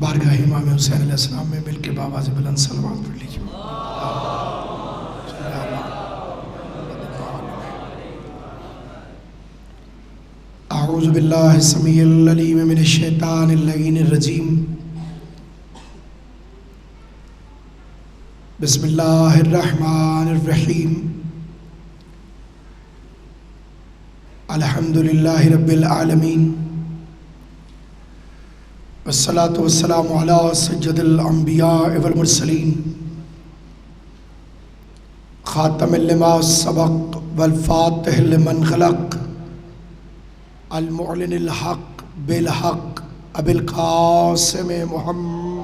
بارگاہ امام حسین علیہ السلام میں مل کے بآواز بلند صلوات پڑھ لیجیے۔ اعوذ باللہ السمیع العلیم من الشیطان اللعین الرجیم، بسم اللہ الرحمن الرحیم، الحمدللہ رب العالمین، والصلاة والسلام علی سید الانبیاء والمرسلین، خاتم لما سبق والفاتح لمن خلق، المعلن الحق بالحق ابی القاسم محمد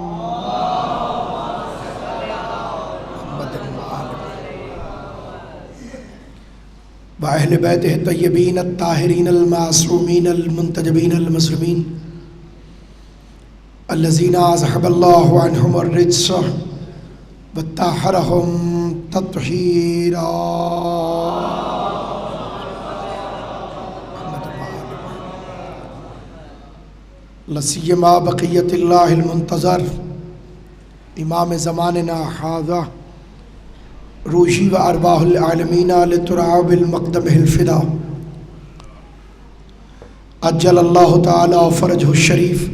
وأہل بیتہ الطیبین الطاہرین المعصومین المنتجبین المظلومین الذین اذھب اللہ عنہم الرجس وطہرہم تطہیرا۔ لسیما بقیت اللہ المنتظر امام زماننا ھذا روحی و ارواح العالمین لتراب المقدم الفدا، عجل اللہ تعالی فرجہ الشریف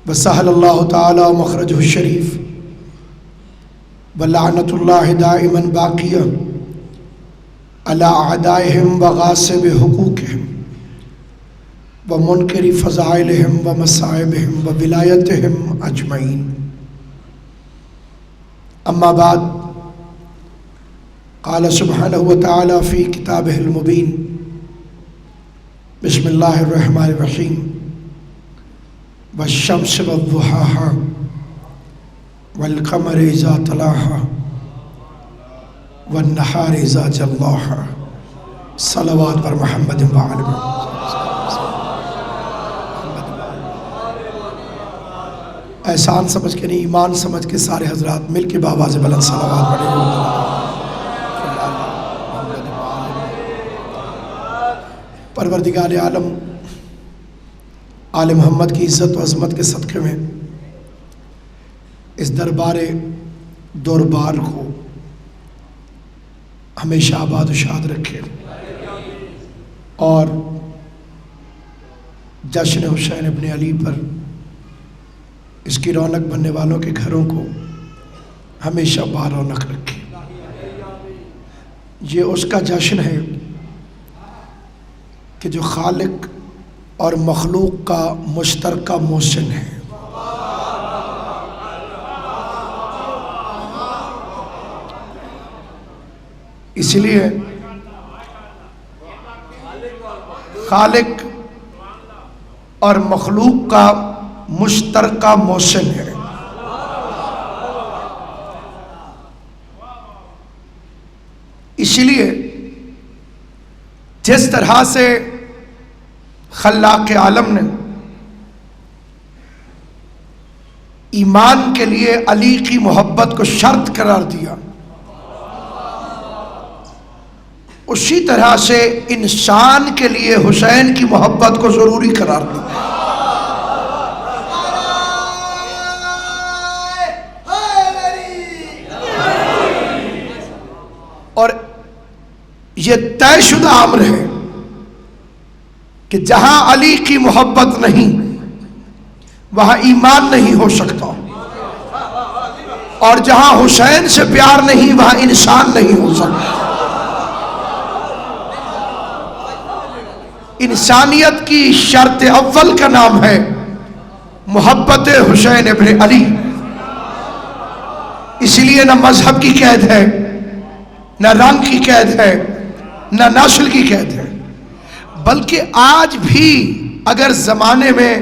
وسہل اللہ تعالی مخرجہ الشریف، ولعنت اللہ دائما باقیہ علی اعدائہم وغاصب حقوقہم ومنکر فضائلہم ومصائبہم وولایتہم اجمعین۔ اما بعد، قال سبحانہ وتعالی فی کتابہ المبین، بسم اللہ الرحمن الرحیم، والشمس والضحاہا والقمر اذا تلاہا والنہار اذا جلاہا۔ صلوات پر محمد وآل محمد۔ احسان سمجھ کے نہیں، ایمان سمجھ کے سارے حضرات مل کے بآواز بلند صلوات پڑھیں۔ پروردگار عالم آل محمد کی عزت و عظمت کے صدقے میں اس دربار دوربار کو ہمیشہ آباد و شاد رکھے، اور جشن حسین ابن علی پر اس کی رونق بننے والوں کے گھروں کو ہمیشہ بارونق رکھے۔ یہ اس کا جشن ہے کہ جو خالق اور مخلوق کا مشترکہ موسم ہے۔ اس لیے خالق اور مخلوق کا مشترکہ موسم ہے۔ اسی لیے جس طرح سے خلاق عالم نے ایمان کے لیے علی کی محبت کو شرط قرار دیا، اسی طرح سے انسان کے لیے حسین کی محبت کو ضروری قرار دیا۔ اور یہ طے شدہ امر ہے کہ جہاں علی کی محبت نہیں وہاں ایمان نہیں ہو سکتا، اور جہاں حسین سے پیار نہیں وہاں انسان نہیں ہو سکتا۔ انسانیت کی شرط اول کا نام ہے محبت حسین ابن علی۔ اس لیے نہ مذہب کی قید ہے، نہ رنگ کی قید ہے، نہ نسل کی قید ہے، بلکہ آج بھی اگر زمانے میں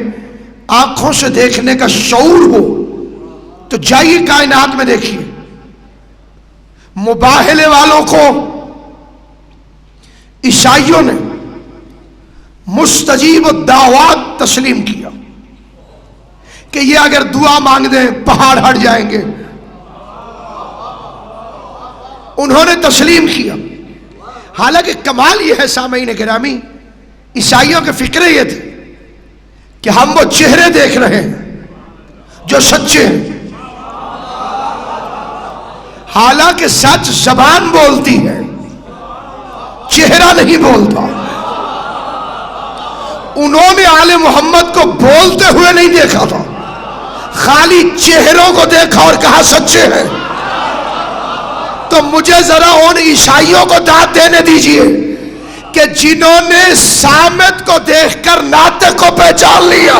آنکھوں سے دیکھنے کا شعور ہو تو جائیے کائنات میں دیکھیے، مباہلے والوں کو عیسائیوں نے مستجیب الدعوات تسلیم کیا کہ یہ اگر دعا مانگ دیں پہاڑ ہٹ جائیں گے، انہوں نے تسلیم کیا۔ حالانکہ کمال یہ ہے سامعین گرامی، عیسائیوں کے فکرے یہ تھے کہ ہم وہ چہرے دیکھ رہے ہیں جو سچے ہیں، حالانکہ سچ زبان بولتی ہے، چہرہ نہیں بولتا۔ انہوں نے آل محمد کو بولتے ہوئے نہیں دیکھا تھا، خالی چہروں کو دیکھا اور کہا سچے ہیں۔ تو مجھے ذرا ان عیسائیوں کو داد دینے دیجئے کہ جنہوں نے سامت کو دیکھ کر ناطق کو پہچان لیا۔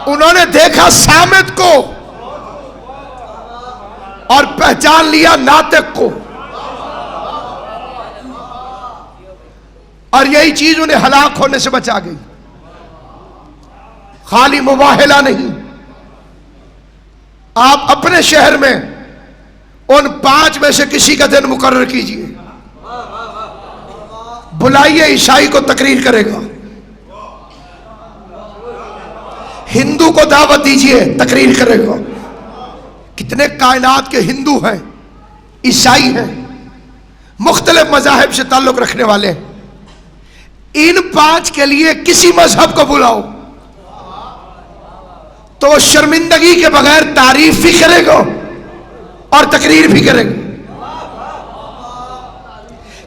انہوں نے دیکھا سامت کو اور پہچان لیا ناطق کو، اور یہی چیز انہیں ہلاک ہونے سے بچا گئی۔ خالی مباہلہ نہیں، آپ اپنے شہر میں ان 5 میں سے کسی کا دن مقرر کیجئے، بلائیے، عیسائی کو تقریر کرے گا، ہندو کو دعوت دیجئے، تقریر کرے گا۔ کتنے کائنات کے ہندو ہیں، عیسائی ہیں، مختلف مذاہب سے تعلق رکھنے والے ہیں، ان 5 کے لیے کسی مذہب کو بلاؤ تو شرمندگی کے بغیر تعریف بھی کرے گا اور تقریر بھی کرے گا۔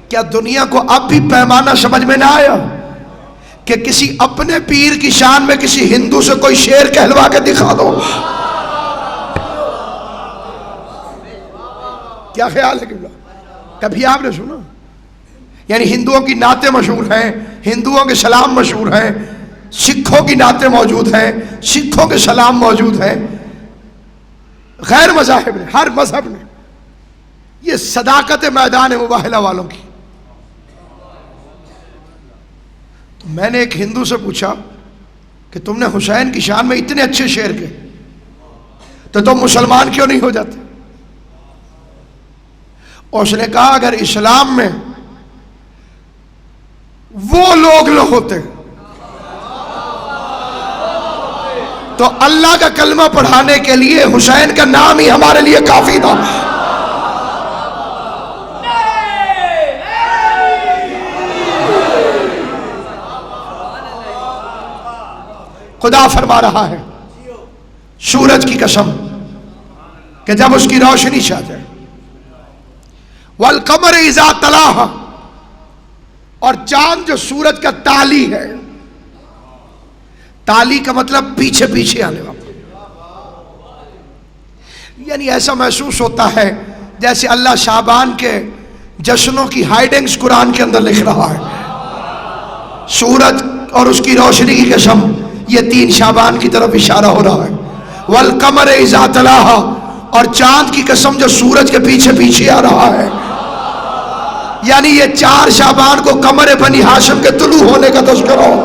کیا دنیا کو اب بھی پیمانہ سمجھ میں نہ آیا کہ کسی اپنے پیر کی شان میں کسی ہندو سے کوئی شعر کہلوا کے دکھا دو؟ کیا خیال ہے قبلہ؟ کبھی آپ نے سنا؟ یعنی ہندوؤں کی نعتیں مشہور ہیں، ہندوؤں کے سلام مشہور ہیں، سکھوں کی نعتیں موجود ہیں، سکھوں کے سلام موجود ہیں، غیر مذاہب نے، ہر مذہب نے۔ یہ صداقت میدان مباہلہ والوں کی۔ تو میں نے ایک ہندو سے پوچھا کہ تم نے حسین کی شان میں اتنے اچھے شعر کہے تو تم مسلمان کیوں نہیں ہو جاتے؟ اور اس نے کہا اگر اسلام میں وہ لوگ ہوتے تو اللہ کا کلمہ پڑھانے کے لیے حسین کا نام ہی ہمارے لیے کافی تھا۔ خدا فرما رہا ہے سورج کی قسم کہ جب اس کی روشنی چھا جائے، والقمر اذا تلاہا، اور چاند جو سورج کا تالی ہے، تالی کا مطلب پیچھے پیچھے آنے والا، یعنی ایسا محسوس ہوتا ہے جیسے اللہ شعبان کے جشنوں کی ہائیڈنگز قرآن کے اندر لکھ رہا ہے۔ سورج اور اس کی روشنی کی قسم، یہ 3 شعبان کی طرف اشارہ ہو رہا ہے۔ والقمر اذا تلاہا، اور چاند کی قسم جو سورج کے پیچھے پیچھے آ رہا ہے، یعنی یہ 4 شعبان کو قمر بنی ہاشم کے طلوع ہونے کا تذکرہ ہو۔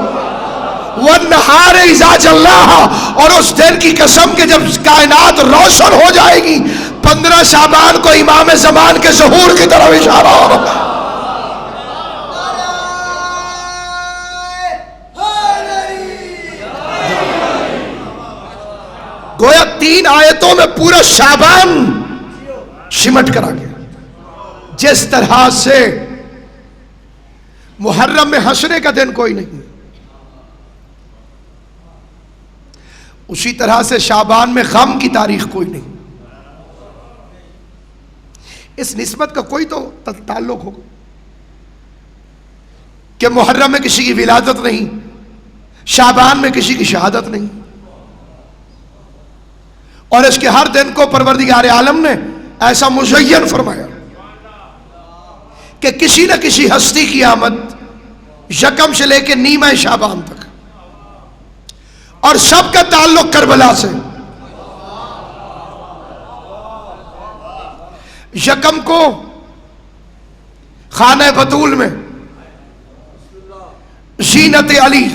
والنہار اذا جلاہا، اور اس دن کی قسم کہ جب کائنات روشن ہو جائے گی، 15 شعبان کو امام زمان کے ظہور کی طرف اشارہ ہو رہا ہے۔ گویا 3 آیتوں میں پورا شعبان سمٹ کر آ گیا۔ جس طرح سے محرم میں ہنسنے کا دن کوئی نہیں، اسی طرح سے شعبان میں غم کی تاریخ کوئی نہیں۔ اس نسبت کا کوئی تو تعلق ہوگا کہ محرم میں کسی کی ولادت نہیں، شعبان میں کسی کی شہادت نہیں، اور اس کے ہر دن کو پروردگار عالم نے ایسا مزین فرمایا کہ کسی نہ کسی ہستی کی آمد یکم سے لے کے نیمہ شعبان تک، اور سب کا تعلق کربلا سے۔ یکم کو خانہ بطول میں زینت علی،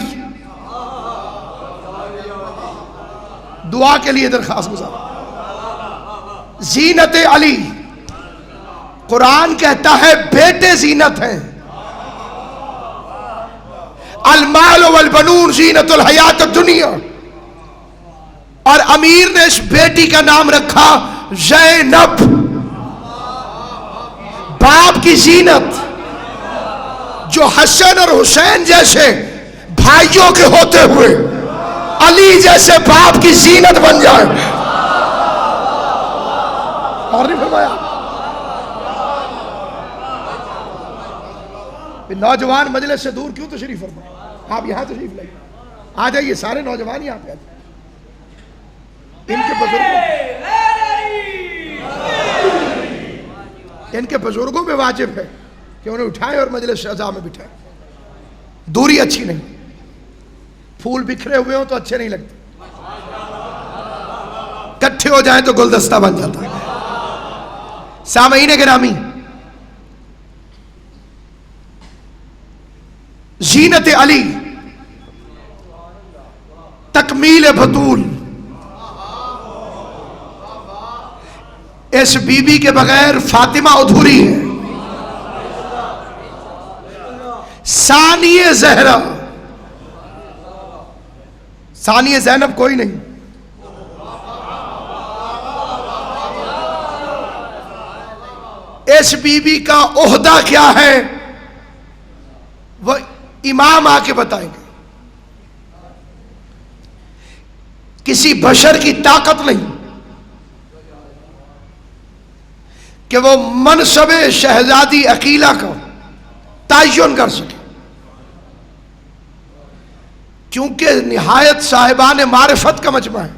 دعا کے لیے درخواست گزار، زینت علی، قرآن کہتا ہے بیٹے زینت ہیں، المال والبنون زینت الحیات الدنیا، اور امیر نے اس بیٹی کا نام رکھا زینب۔ باپ کی زینت جو حسن اور حسین جیسے بھائیوں کے ہوتے ہوئے علی جیسے باپ کی زینت بن جائے. اور نہیں فرمایا نوجوان مجلس سے دور کیوں تشریف فرمائے؟ آپ یہاں تشریف لائیے. آ جائیے سارے نوجوان یہاں پہ آ جائیے. ان کے بزرگوں میں واجب ہے کہ انہیں اٹھائیں اور مجلس اعزا میں بٹھائیں. دوری اچھی نہیں. پھول بکھرے ہوئے ہوں تو اچھے نہیں لگتے, کٹھے ہو جائیں تو گلدستہ بن جاتا ہے. سامعین گرامی, زینت علی تکمیل بطول. اس بی بی کے بغیر فاطمہ ادھوری ہے. ثانیہ زہرا, ثانیہ زینب کوئی نہیں. اس بی بی کا عہدہ کیا ہے وہ امام آ کے بتائیں گے. کسی بشر کی طاقت نہیں کہ وہ منصب شہزادی عقیلہ کا تعین کر سکے, کیونکہ نہایت صاحبان معرفت کا مجمع ہے.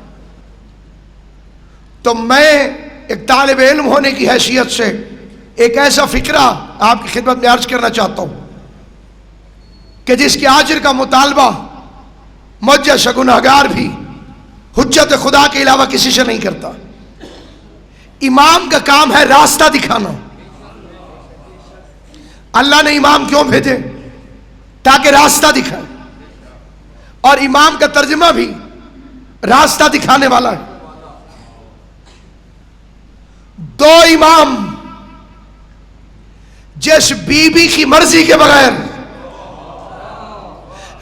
تو میں ایک طالب علم ہونے کی حیثیت سے ایک ایسا فکرہ آپ کی خدمت میں عرض کرنا چاہتا ہوں کہ جس کے اجر کا مطالبہ مجھ جیسا گنہگار بھی حجت خدا کے علاوہ کسی سے نہیں کرتا. امام کا کام ہے راستہ دکھانا. اللہ نے امام کیوں بھیجے؟ تاکہ راستہ دکھائے, اور امام کا ترجمہ بھی راستہ دکھانے والا ہے. دو امام جس بی بی کی مرضی کے بغیر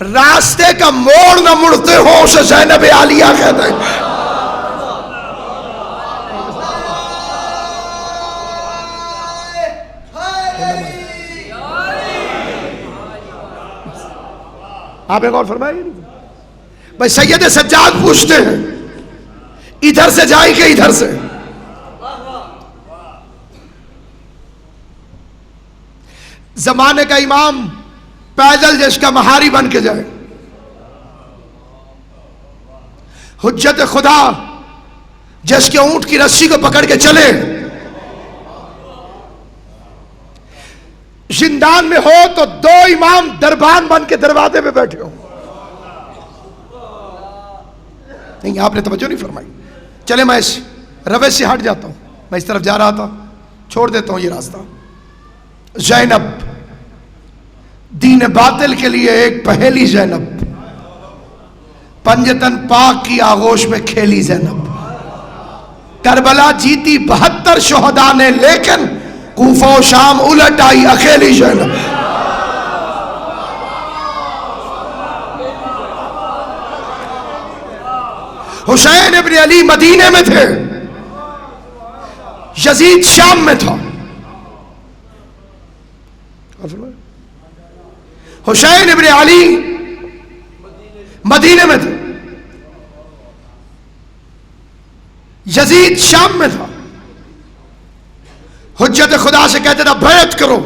راستے کا موڑ نہ مڑتے ہو اسے زینب عالیہ کہتے ہیں. آپ ایک اور فرمائیے. بھائی سید سجاد پوچھتے ہیں ادھر سے جائیں کہ ادھر سے؟ زمانے کا امام پیدل جس کا مہاری بن کے جائے, حجت خدا جس کے اونٹ کی رسی کو پکڑ کے چلے, زندان میں ہو تو دو امام دربان بن کے دروازے پہ بیٹھے ہوں. نہیں, آپ نے توجہ نہیں فرمائی. چلے میں اس روے سے ہٹ جاتا ہوں, میں اس طرف جا رہا تھا, چھوڑ دیتا ہوں یہ راستہ. زینب دین باطل کے لیے ایک پہلی زینب, پنجتن پاک کی آغوش میں کھیلی زینب. کربلا جیتی 72 شہداء نے, لیکن کوفہ و شام الٹ آئی اکیلی زینب. حسین ابن علی مدینے میں تھے, یزید شام میں تھا. حسین ابن علی مدینے میں تھے, یزید شام میں تھا. حجت خدا سے کہتے تھا بیعت کرو,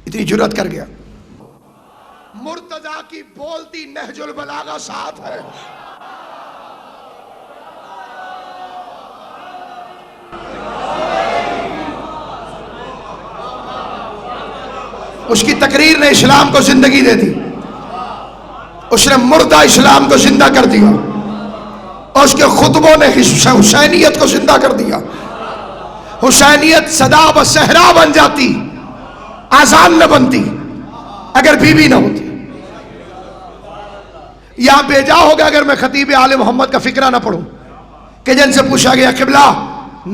اتنی جرات کر گیا. مرتضی کی بولتی نہج البلاغہ ساتھ ہے. اس کی تقریر نے اسلام کو زندگی دے دی. اس نے مردہ اسلام کو زندہ کر دیا, اور اس کے خطبوں نے حسینیت کو زندہ کر دیا. حسینیت صدا و صحرا بن جاتی, آزان نہ بنتی اگر بی بی نہ ہوتی. یہاں بھیجا ہوگا اگر میں خطیب آل محمد کا فکرہ نہ پڑھوں کہ جن سے پوچھا گیا قبلہ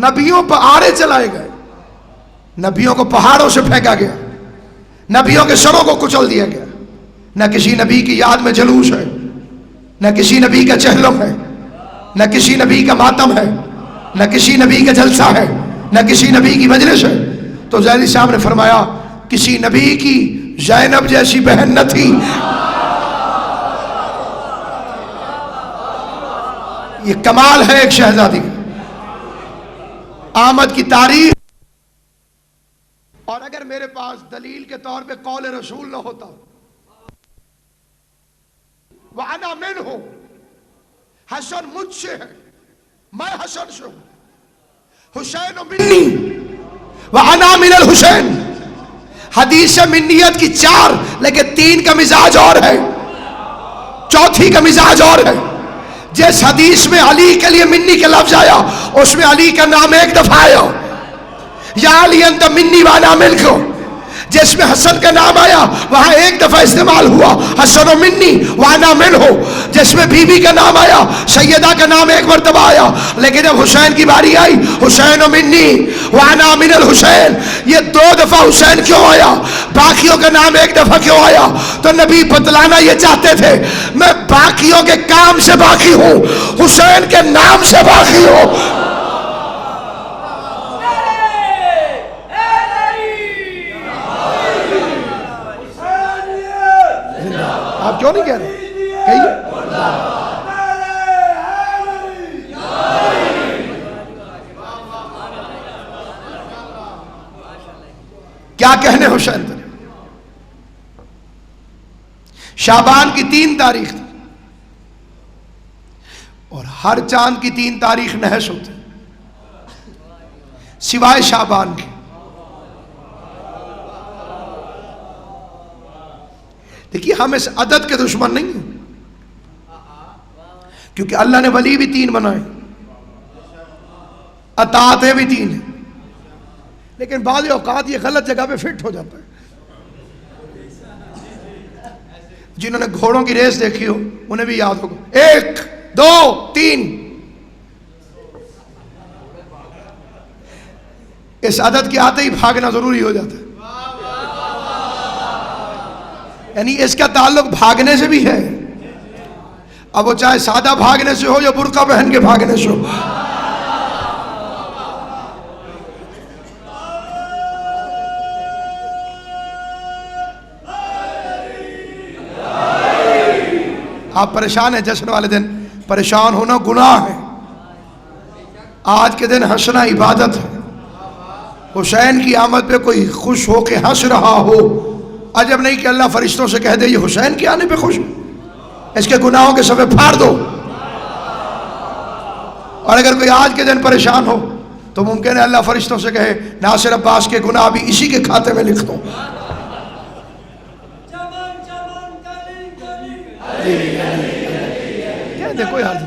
نبیوں پر آڑے چلائے گئے, نبیوں کو پہاڑوں سے پھینکا گیا, نبیوں کے سروں کو کچل دیا گیا. نہ کسی نبی کی یاد میں جلوس ہے, نہ کسی نبی کا چہلم ہے, نہ کسی نبی کا ماتم ہے, نہ کسی نبی کا جلسہ ہے, نہ کسی نبی کی مجلس ہے. تو زیدی صاحب نے فرمایا کسی نبی کی زینب جیسی بہن نہ تھی. یہ کمال ہے ایک شہزادی کا. آمد کی تاریخ. اور اگر میرے پاس دلیل کے طور پہ قول رسول نہ ہوتا وَأَنَا مِنْهُ، حسن مجھ سے ہے، میں حسن سے ہوں، حسین منی وَأَنَا مِنَ الْحُسَيْن. حدیث منیت کی 4 لیکن 3 کا مزاج اور ہے، چوتھی کا مزاج اور ہے. جس حدیث میں علی کے لیے منی کا لفظ آیا اس میں علی کا نام ایک دفعہ آیا، یا علی انت منی وانا ملک. جس میں حسن کا نام آیا وہاں ایک دفعہ استعمال ہوا حسن و منی وانا منہ. جس میں بی بی کا نام آیا سیدہ کا نام ایک مرتبہ آیا، لیکن جب حسین کی باری آئی حسین و منی وانا من الحسین، یہ 2 دفعہ حسین کیوں آیا، باقیوں کا نام ایک دفعہ کیوں آیا؟ تو نبی بتلانا یہ چاہتے تھے میں باقیوں کے کام سے باقی ہوں، حسین کے نام سے باقی ہوں. آپ کیوں نہیں کہہ رہے؟ کہیے. کیا کہنے حسین تھے؟ شعبان کی 3 تاریخ تھی اور ہر چاند کی 3 تاریخ نحس ہوتی سوائے شعبان کی. دیکھیے ہم اس عدد کے دشمن نہیں ہیں، کیونکہ اللہ نے ولی بھی 3 بنائے، اطاعتیں بھی 3 ہیں، لیکن بعض اوقات یہ غلط جگہ پہ فٹ ہو جاتا ہے. جنہوں نے گھوڑوں کی ریس دیکھی ہو انہیں بھی یاد ہوگا 1 2 3. اس عدد کے آتے ہی بھاگنا ضروری ہو جاتا ہے. یعنی اس کا تعلق بھاگنے سے بھی ہے، اب وہ چاہے سادہ بھاگنے سے ہو یا برقع پہن کے بھاگنے سے ہو. آپ پریشان ہیں جشن والے دن، پریشان ہونا گناہ ہے. آج کے دن ہنسنا عبادت ہے. حسین کی آمد پہ کوئی خوش ہو کے ہنس رہا ہو، عجب نہیں کہ اللہ فرشتوں سے کہہ دے یہ حسین کے آنے پہ خوش ہو، اس کے گناہوں کے صفحے پھاڑ دو. اور اگر کوئی آج کے دن پریشان ہو تو ممکن ہے اللہ فرشتوں سے کہے ناصر عباس کے گناہ بھی اسی کے کھاتے میں لکھ دو. کوئی حال نہیں.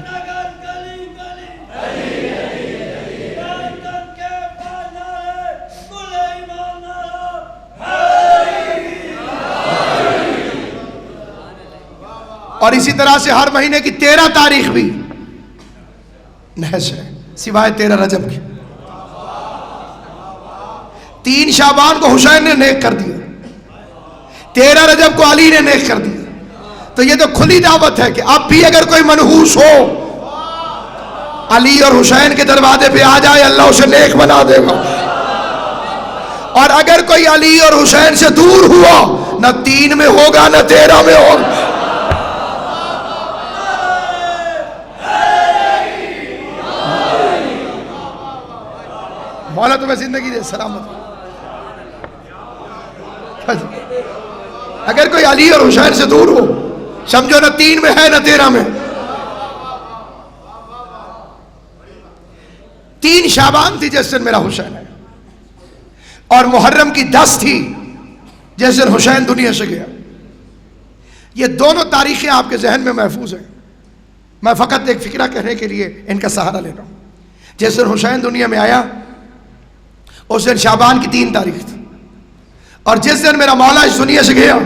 اور اسی طرح سے ہر مہینے کی 13 تاریخ بھی نحس ہے سوائے 13 رجب کی. 3 شعبان کو حسین نے نیک کر دیا، 13 رجب کو علی نے نیک کر دیا. تو یہ تو کھلی دعوت ہے کہ اب بھی اگر کوئی منحوس ہو علی اور حسین کے دروازے پہ آ جائے، اللہ اسے نیک بنا دے گا. اور اگر کوئی علی اور حسین سے دور ہوا، نہ 3 میں ہوگا نہ 13 میں ہوگا. مولا تمہیں زندگی دے سلامت. اگر کوئی علی اور حسین سے دور ہو، سمجھو نہ 3 میں ہے نہ 13 میں. 3 شعبان تھی جس دن میرا حسین ہے، اور محرم کی 10 تھی جس دن حسین دنیا سے گیا. یہ دونوں تاریخیں آپ کے ذہن میں محفوظ ہیں. میں فقط ایک فکرہ کہنے کے لیے ان کا سہارا لے رہا ہوں. جس دن حسین دنیا میں آیا اس دن شعبان کی 3 تاریخ تھی، اور جس دن میرا مولا اس دنیا سے گیا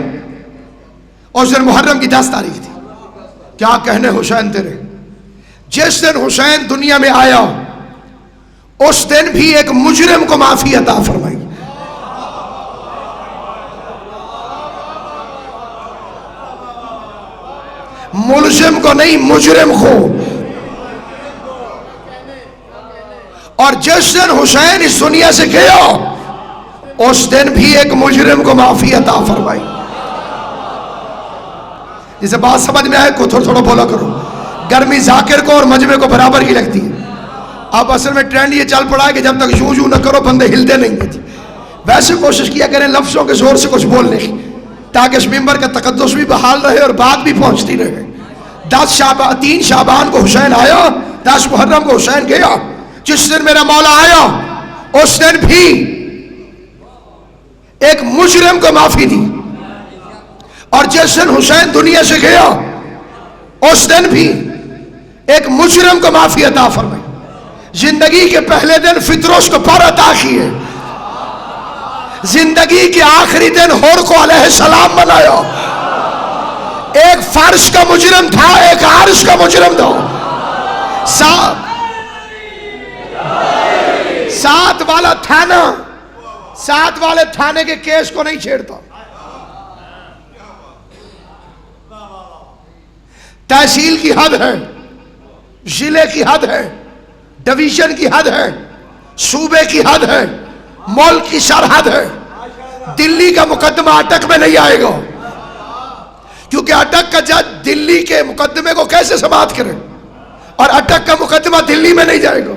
اس دن محرم کی 10 تاریخ تھی. کیا کہنے حسین تیرے. جس دن حسین دنیا میں آیا اس دن بھی ایک مجرم کو معافی عطا فرمائی. ملزم کو نہیں، مجرم کو. اور جس دن حسین اس دنیا سے گیا اس دن بھی ایک مجرم کو معافی عطا فرمائی. جسے بات سمجھ میں آئے کو تھوڑا تھوڑا بولا کرو. گرمی ذاکر کو اور مجمع کو برابر کی لگتی ہے. اب اصل میں ٹرینڈ یہ چل پڑا ہے کہ جب تک یوں نہ کرو بندے ہلتے نہیں ہیں. ویسے کوشش کیا کریں لفظوں کے زور سے کچھ بولنے کی تاکہ اس ممبر کا تقدس بھی بحال رہے اور بات بھی پہنچتی رہے. 3 شعبان کو حسین آیا, 10 محرم کو حسین گیا. جس دن میرا مولا آیا اس دن بھی ایک مجرم کو معافی دی, اور جس دن حسین دنیا سے گیا اس دن بھی ایک مجرم کو معافی عطا فرمائی. زندگی کے پہلے دن فطرس کو پر عطا کیے, زندگی کے آخری دن ہور کو علیہ السلام بنایا. ایک فرش کا مجرم تھا, ایک عرش کا مجرم تھا. سات والا تھانہ, 7 والے تھانے کے کیس کو نہیں چھیڑتا. تحصیل کی حد ہے, ضلع کی حد ہے, ڈویژن کی حد ہے, صوبے کی حد ہے, ملک کی سرحد ہے. دلی کا مقدمہ اٹک میں نہیں آئے گا, کیونکہ اٹک کا جج دلی کے مقدمے کو کیسے سماعت کرے, اور اٹک کا مقدمہ دلی میں نہیں جائے گا.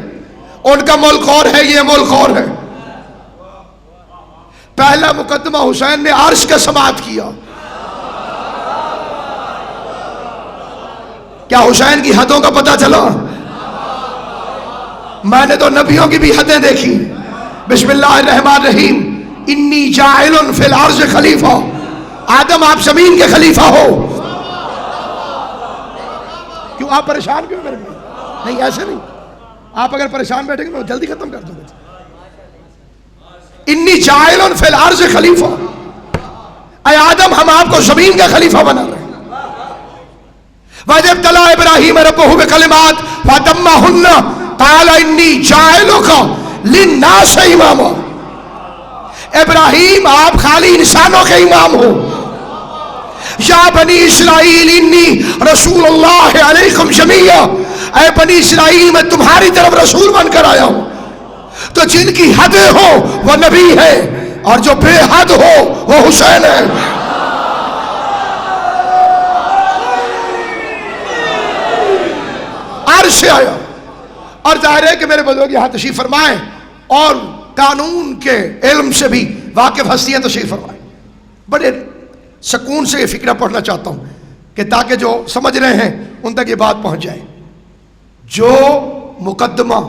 ان کا ملک اور ہے, یہ ملک اور ہے. پہلا مقدمہ حسین نے عرش کا سماعت کیا. کیا حسین کی حدوں کا پتہ چلا؟ میں نے تو نبیوں کی بھی حدیں دیکھی. بسم اللہ الرحمن الرحیم. انی جاعل فی الارض خلیفہ. آدم آپ زمین کے خلیفہ ہو. کیوں آپ پریشان کیوں میرے میں؟ نہیں ایسے نہیں, آپ اگر پریشان بیٹھیں گے میں جلدی ختم کر دوں گا. انی جاعل فی الارض خلیفہ. اے آدم ہم آپ کو زمین کا خلیفہ بنا رہے ہیں. وَإِذِ ابْتَلَىٰ إِبْرَاهِيمَ رَبُّهُ بِكَلِمَاتٍ فَأَتَمَّهُنَّ قَالَ إِنِّي جَاعِلُكَ لِلنَّاسِ إِمَامًا. ابراہیم آپ خالی انسانوں کے امام ہو. یا بنی اسرائیل انی رسول اللہ علیکم جمیعا. اے بنی اسرائیل میں تمہاری طرف رسول بن کر آیا ہوں. تو جن کی حدیں ہو وہ نبی ہے, اور جو بے حد ہو وہ حسین ہے. عرش سے آیا, اور ظاہر ہے کہ میرے بزرگ یہاں تشریف فرمائیں اور قانون کے علم سے بھی واقف ہستیاں تشریف فرمائیں. بڑے سکون سے یہ فکرہ پڑھنا چاہتا ہوں کہ تاکہ جو سمجھ رہے ہیں ان تک یہ بات پہنچ جائے. جو مقدمہ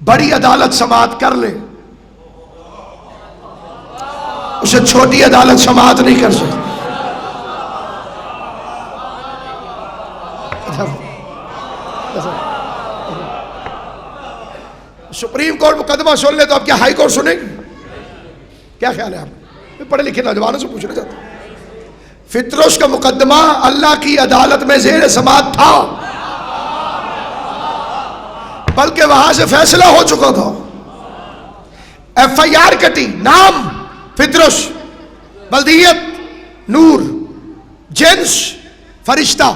بڑی عدالت سماعت کر لے اسے چھوٹی عدالت سماعت نہیں کر سکتی. سپریم کورٹ مقدمہ سن لے تو اب کیا ہائی کورٹ سنے گی؟ کیا خیال ہے آپ؟ میں پڑھے لکھے نوجوانوں سے پوچھنا چاہتا ہوں. فطرس کا مقدمہ اللہ کی عدالت میں زیر سماعت تھا, بلکہ وہاں سے فیصلہ ہو چکا تھا. FIR کٹی, نام فطرس, بلدیت نور, جنس فرشتہ,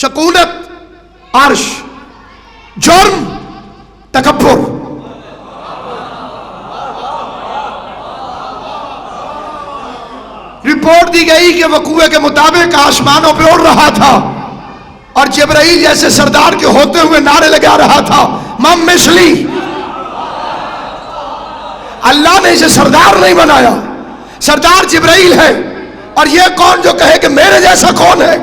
شکونت عرش, جرم تکبر. رپورٹ دی گئی کہ وقوع کے مطابق آسمانوں پہ اڑ رہا تھا اور جبرائیل جیسے سردار کے ہوتے ہوئے نعرے لگا رہا تھا مم مثلی. اللہ نے اسے سردار نہیں بنایا, سردار جبرائیل ہے. اور یہ کون جو کہے کہ میرے جیسا کون ہے؟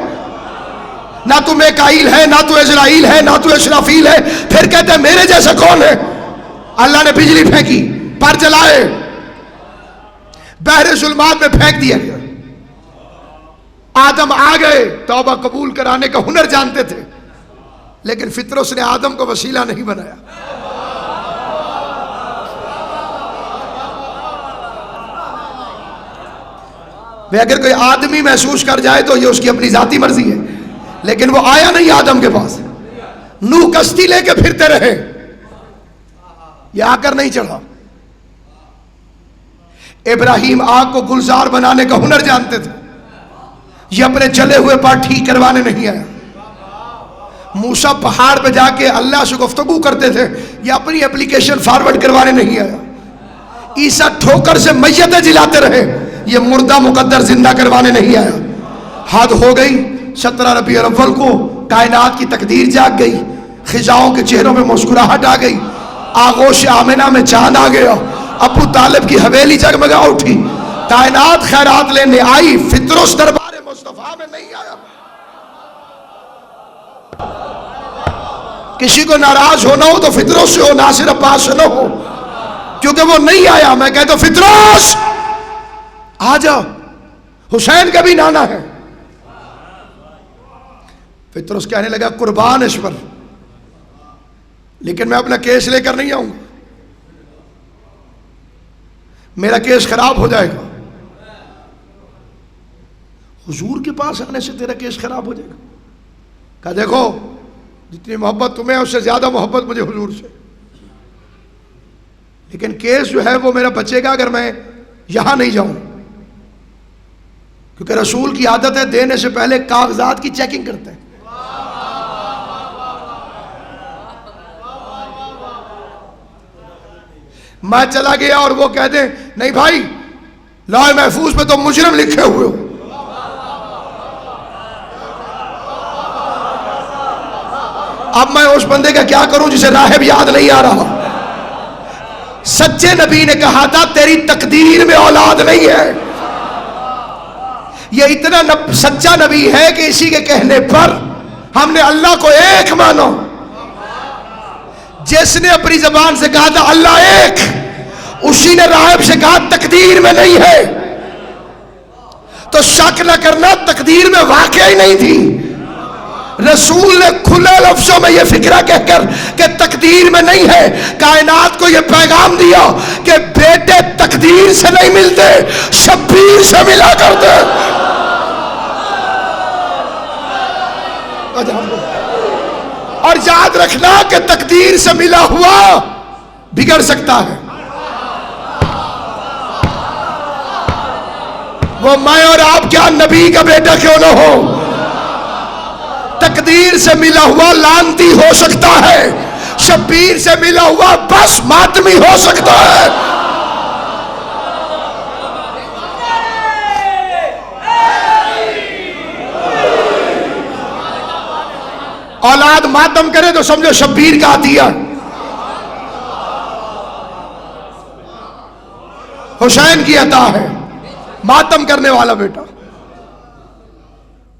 نہ تو میکائیل ہے, نہ تو اسرائیل ہے, نہ تو اسرافیل ہے, پھر کہتے ہیں میرے جیسا کون ہے؟ اللہ نے بجلی پھینکی, پر جلائے, بحر ظلمات میں پھینک دیا گیا. آدم آ گئے, توبہ قبول کرانے کا ہنر جانتے تھے, لیکن فطرس نے آدم کو وسیلہ نہیں بنایا. اگر کوئی آدمی محسوس کر جائے تو یہ اس کی اپنی ذاتی مرضی ہے, لیکن وہ آیا نہیں آدم کے پاس. نوح کشتی لے کے پھرتے رہے, یہ آ کر نہیں چڑھا. ابراہیم آگ کو گلزار بنانے کا ہنر جانتے تھے, یہ اپنے جلے ہوئے پار ٹھیک کروانے نہیں آیا. موسیٰ پہاڑ پہ جا کے اللہ سے گفتگو کرتے تھے, یہ اپنی اپلیکیشن فارورڈ کروانے نہیں آیا. عیسیٰ ٹھوکر سے میتیں جلاتے رہے، یہ مردہ مقدر زندہ کروانے نہیں آیا۔ حد ہو گئی۔ 17 ربیع الاول کو کائنات کی تقدیر جاگ گئی، خزاؤں کے چہروں میں مسکراہٹ آ گئی، آغوش آمنہ میں چاند آ گیا، ابو طالب کی حویلی جگمگا اٹھی، کائنات خیرات لینے آئی، فطرس دربار مصطفیٰ میں نہیں آیا۔ کسی کو ناراض ہونا ہو تو فطرس سے ہو، ناصر عباس سے نہ ہو، کیونکہ وہ نہیں آیا۔ میں کہتا ہوں فطرس آ جاؤ، حسین کا بھی نانا ہے۔ فطرس کہنے لگا قربان اس پر، لیکن میں اپنا کیس لے کر نہیں آؤں گا، میرا کیس خراب ہو جائے گا۔ حضور کے پاس آنے سے تیرا کیس خراب ہو جائے گا؟ کہا دیکھو جتنی محبت تمہیں اس سے زیادہ محبت مجھے حضور سے، لیکن کیس جو ہے وہ میرا بچے گا اگر میں یہاں نہیں جاؤں، کیونکہ رسول کی عادت ہے دینے سے پہلے کاغذات کی چیکنگ کرتے ہیں۔ میں چلا گیا اور وہ کہہ دیں نہیں بھائی لوح محفوظ پہ تو مجرم لکھے ہوئے ہو، اب میں اس بندے کا کیا کروں جسے راہب یاد نہیں آ رہا؟ سچے نبی نے کہا تھا تیری تقدیر میں اولاد نہیں ہے۔ یہ اتنا سچا نبی ہے کہ اسی کے کہنے پر ہم نے اللہ کو ایک مانو۔ جس نے اپنی زبان سے کہا تھا اللہ ایک، اسی نے راہب سے کہا تقدیر میں نہیں ہے، تو شک نہ کرنا تقدیر میں واقع ہی نہیں تھی۔ رسول نے کھلے لفظوں میں یہ فکرہ کہہ کر کہ تقدیر میں نہیں ہے، کائنات کو یہ پیغام دیا کہ بیٹے تقدیر سے نہیں ملتے، شبیر سے ملا کرتے۔ اور یاد رکھنا کہ تقدیر سے ملا ہوا بگڑ سکتا ہے۔ وہ میں اور آپ کیا نبی کا بیٹا کیوں نہ ہو، تقدیر سے ملا ہوا لعنتی ہو سکتا ہے، شبیر سے ملا ہوا بس ماتمی ہو سکتا ہے۔ اولاد ماتم کرے تو سمجھو شبیر کا عطیہ۔ حسین کی عطا ہے ماتم کرنے والا بیٹا۔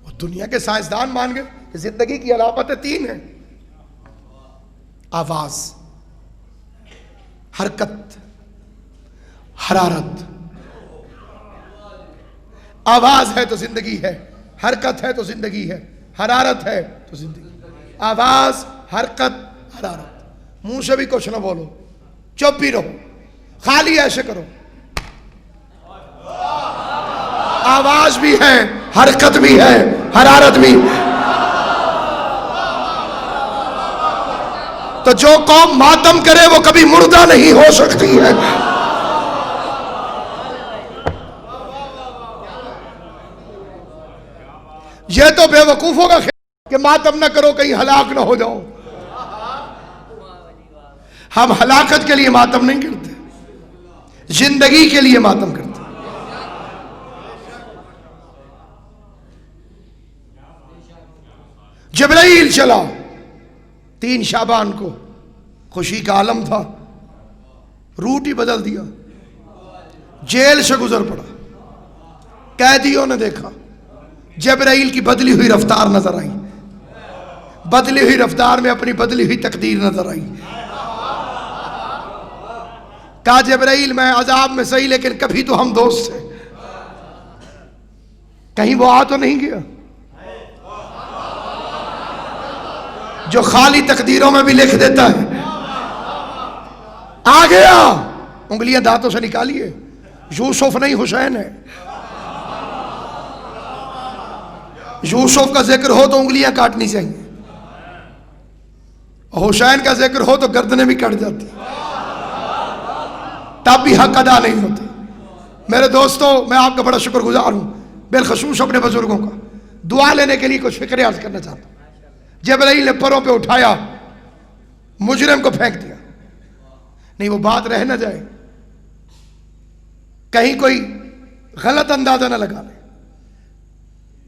وہ دنیا کے سائنسدان مان گئے کہ زندگی کی علامتیں 3 ہیں: آواز، حرکت، حرارت۔ آواز ہے تو زندگی ہے، حرکت ہے تو زندگی ہے، حرارت ہے تو زندگی۔ آواز، حرکت، حرارت۔ منہ سے بھی کچھ نہ بولو، چپ بھی رہو، خالی ایسے کرو۔ آواز بھی ہے، حرکت بھی ہے، حرارت بھی۔ تو جو قوم ماتم کرے وہ کبھی مردہ نہیں ہو سکتی ہے۔ یہ تو بے وقوفوں کا خیال کہ ماتم نہ کرو کہیں ہلاک نہ ہو جاؤ۔ ہم ہلاکت کے لیے ماتم نہیں کرتے، زندگی کے لیے ماتم کرتے۔ جبرائیل چلا 3 شعبان کو، خوشی کا عالم تھا، روٹ ہی بدل دیا، جیل سے گزر پڑا، قیدیوں نے دیکھا، جبرائیل کی بدلی ہوئی رفتار نظر آئی، بدلی ہوئی رفتار میں اپنی بدلی ہوئی تقدیر نظر آئی۔ کہا جبرائیل میں عذاب میں صحیح لیکن کبھی تو ہم دوست تھے، کہیں وہ آ تو نہیں گیا؟ جو خالی تقدیروں میں بھی لکھ دیتا ہے آ گیا۔ انگلیاں دانتوں سے نکالیے، یوسف نہیں حسین ہے۔ یوسف کا ذکر ہو تو انگلیاں کاٹنی چاہیے، حسین کا ذکر ہو تو گردنیں بھی کٹ جاتی، تب بھی حق ادا نہیں ہوتے۔ میرے دوستو، میں آپ کا بڑا شکر گزار ہوں، بالخصوص اپنے بزرگوں کا۔ دعا لینے کے لیے کچھ فکر عرض کرنا چاہتا ہوں۔ جبرائیل نے پروں پہ اٹھایا، مجرم کو پھینک دیا۔ نہیں وہ بات رہ نہ جائے، کہیں کوئی غلط اندازہ نہ لگا لے،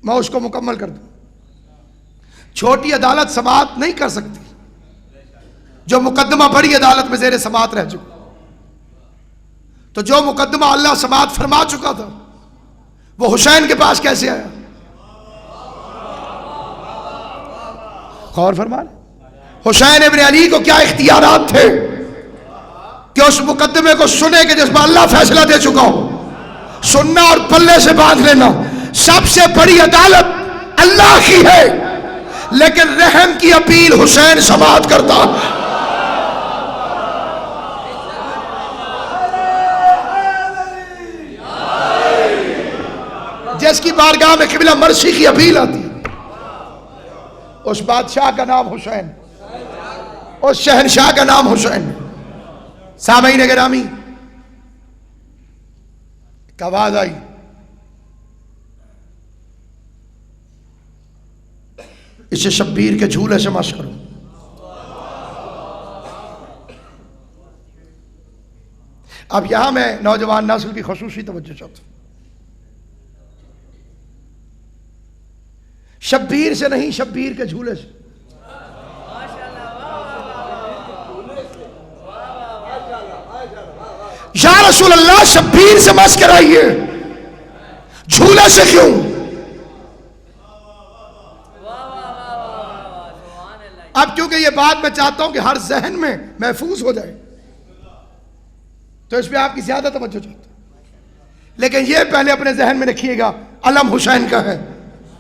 میں اس کو مکمل کر دوں۔ چھوٹی عدالت سماعت نہیں کر سکتی، جو مقدمہ بڑی عدالت میں زیر سماعت رہ چکا، تو جو مقدمہ اللہ سماعت فرما چکا تھا وہ حسین کے پاس کیسے آیا؟ غور فرمان، حسین ابن علی کو کیا اختیارات تھے کہ اس مقدمے کو سنے کہ جس پر اللہ فیصلہ دے چکا ہو، سننا اور پلے سے باندھ لینا۔ سب سے بڑی عدالت اللہ کی ہے، لیکن رحم کی اپیل حسین سماعت کرتا۔ جس کی بارگاہ میں قبلہ مرسی کی اپیل آتی، اس بادشاہ کا نام حسین، اس شہنشاہ کا نام حسین۔ سامعین گرامی، ایک آواز آئی، اسے شبیر کے جھولے سے مس کرو۔ اب یہاں میں نوجوان نسل کی خصوصی توجہ چاہتا ہوں، شبیر سے نہیں، شبیر کے جھولے سے۔ یا رسول اللہ شبیر سے مس کرائیے، جھولے سے کیوں؟ اب کیونکہ یہ بات میں چاہتا ہوں کہ ہر ذہن میں محفوظ ہو جائے، تو اس پہ آپ کی زیادہ توجہ چاہتا ہوں، لیکن یہ پہلے اپنے ذہن میں رکھیے گا، علم حسین کا ہے،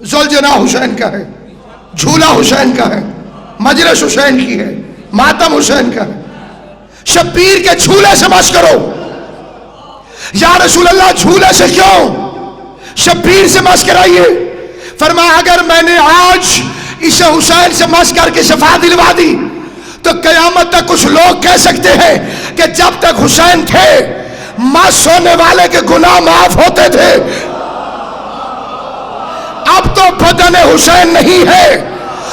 ذوالجناح حسین کا ہے، جھولا حسین کا ہے، مجلس حسین کی ہے، ماتم حسین کا ہے۔ شبیر کے جھولے سے مس کرو۔ یا رسول اللہ جھولے سے کیوں؟ شبیر سے مس کرائیے۔ فرمایا اگر میں نے آج اسے حسین سے مس کر کے شفا دلوا دی تو قیامت تک کچھ لوگ کہہ سکتے ہیں کہ جب تک حسین تھے مس ہونے والے کے گناہ معاف ہوتے تھے، اب تو بدن حسین نہیں ہے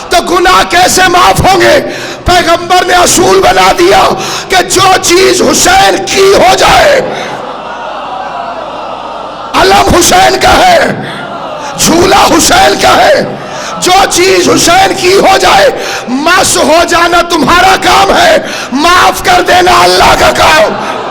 تو گناہ کیسے معاف ہوں گے؟ پیغمبر نے اصول بنا دیا کہ جو چیز حسین کی ہو جائے، علم حسین کا ہے، جھولا حسین کا ہے، جو چیز حسین کی ہو جائے، مس ہو جانا تمہارا کام ہے، معاف کر دینا اللہ کا کام۔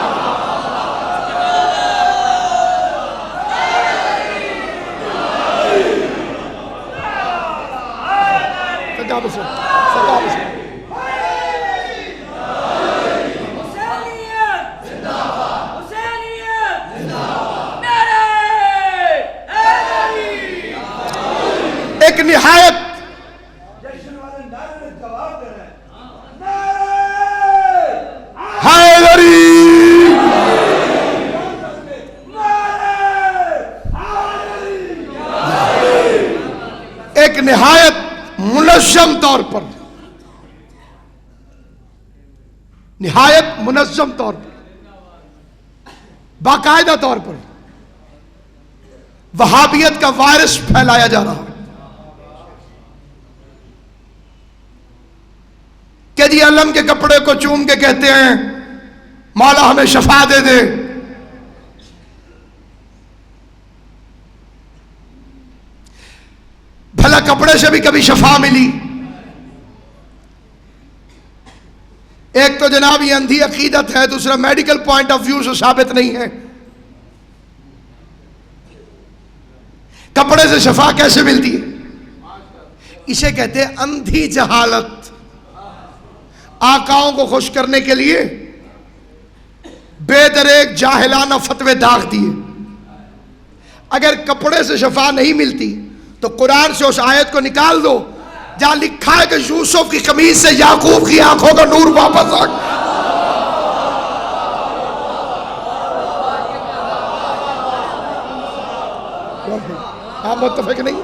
ایک نہایت ایک نہایت منظم طور پر، نہایت منظم طور پر، باقاعدہ طور پر وہابیت کا وائرس پھیلایا جا رہا ہے کہ جی علم کے کپڑے کو چوم کے کہتے ہیں مولا ہمیں شفا دے دے۔ بھلا کپڑے سے بھی کبھی شفا ملی؟ ایک تو جناب یہ اندھی عقیدت ہے، دوسرا میڈیکل پوائنٹ آف ویو سے ثابت نہیں ہے۔ کپڑے سے شفا کیسے ملتی ہے؟ اسے کہتے ہیں اندھی جہالت۔ آقاؤں کو خوش کرنے کے لیے بے دریک جاہلانہ فتوے داغ دیے۔ اگر کپڑے سے شفا نہیں ملتی تو قرآن سے اس آیت کو نکال دو جہاں لکھا ہے کہ یوسف کی قمیص سے یعقوب کی آنکھوں کا نور واپس آ گیا۔ آپ متفق نہیں؟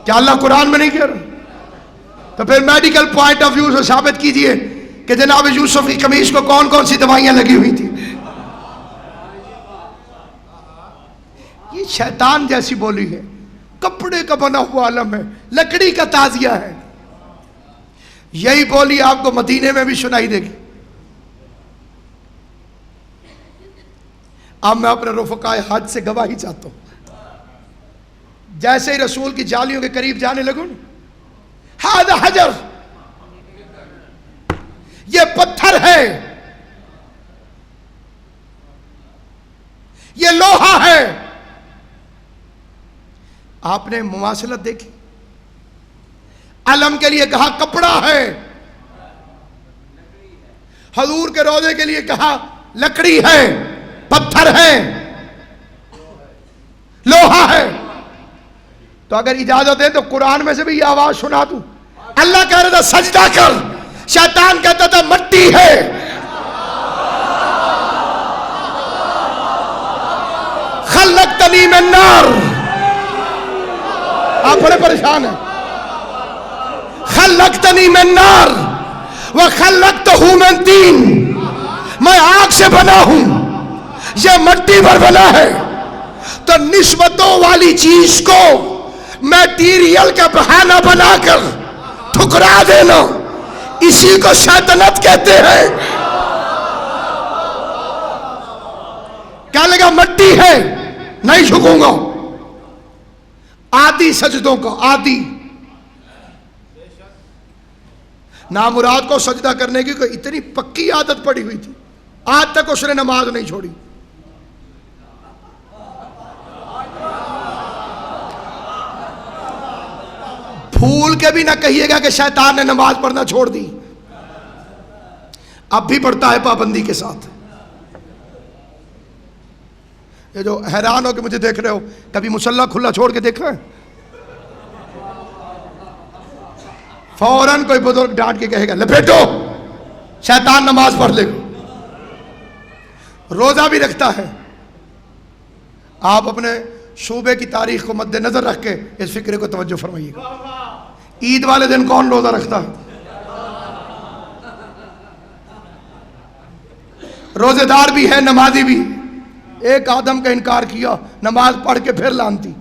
کیا اللہ قرآن میں نہیں کہہ رہا؟ تو پھر میڈیکل پوائنٹ آف ویو سے ثابت کیجئے کہ جناب یوسف کی قمیص کو کون کون سی دوائیاں لگی ہوئی تھی۔ یہ شیطان جیسی بولی ہے، کپڑے کا بنا ہوا علم ہے، لکڑی کا تازیہ ہے۔ یہی بولی آپ کو مدینے میں بھی سنائی دے گی۔ اب میں اپنے رفقائے حج سے گواہی چاہتا ہوں، جیسے ہی رسول کی جالیوں کے قریب جانے لگوں، ہذا حجر، یہ پتھر ہے، یہ لوہا ہے. آپ نے مماثلت دیکھی، علم کے لیے کہا کپڑا ہے، حضور کے روضے کے لیے کہا لکڑی ہے، پتھر ہے، لوہا ہے. تو اگر اجازت ہے تو قرآن میں سے بھی یہ آواز سنا دوں. اللہ کہہ رہا تھا سجدہ کر، شیطان کہتا تھا مٹی ہے. خلقتنی من نار، آپ بڑے پریشان ہیں. خلقتنی من نار وخلقتہ من طین، میں آگ سے بنا ہوں، یہ مٹی پر بنا ہے. تو نسبتوں والی چیز کو میٹیریل کا بہانہ بنا کر ٹھکرا دینا، اسی کو شیطنت کہتے ہیں. کیا لگا مٹی ہے، نہیں جھکوں گا. عادی سجدوں کا عادی، نامراد کو سجدہ کرنے کی کوئی اتنی پکی عادت پڑی ہوئی تھی، آج تک اس نے نماز نہیں چھوڑی. بھول کے بھی نہ کہیے گا کہ شیطان نے نماز پڑھنا چھوڑ دی، اب بھی پڑھتا ہے پابندی کے ساتھ. یہ جو حیران ہو کہ مجھے دیکھ رہے ہو، کبھی مصلی کھلا چھوڑ کے دیکھا ہے؟ فوراً کوئی بزرگ ڈانٹ کے کہے گا لپیٹو، شیطان نماز پڑھ لے گا. روزہ بھی رکھتا ہے. آپ اپنے شعبے کی تاریخ کو مد نظر رکھ کے اس فکرے کو توجہ فرمائیے گا. عید والے دن کون روزہ رکھتا ہے؟ روزے دار بھی ہے، نمازی بھی. ایک آدم کا انکار کیا، نماز پڑھ کے پھر لانتی.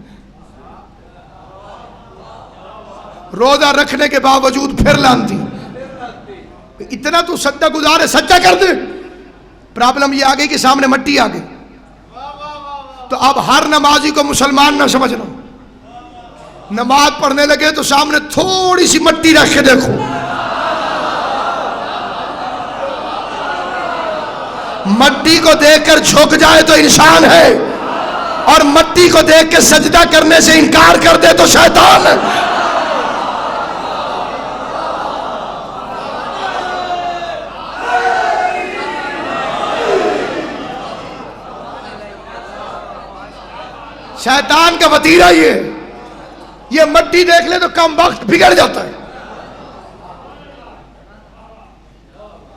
روزہ رکھنے کے باوجود پھر لانتی. اتنا تو سجدہ گزار ہے، سجدہ کر دے. پرابلم یہ آ گئی کہ سامنے مٹی آ گئی. تو اب ہر نمازی کو مسلمان نہ سمجھنا. نماز پڑھنے لگے تو سامنے تھوڑی سی مٹی رکھ کے دیکھو، مٹی کو دیکھ کر جھک جائے تو انسان ہے، اور مٹی کو دیکھ کے سجدہ کرنے سے انکار کر دے تو شیطان ہے. شیطان کا وتیرہ یہ مٹی دیکھ لے تو کم وقت بگڑ جاتا ہے.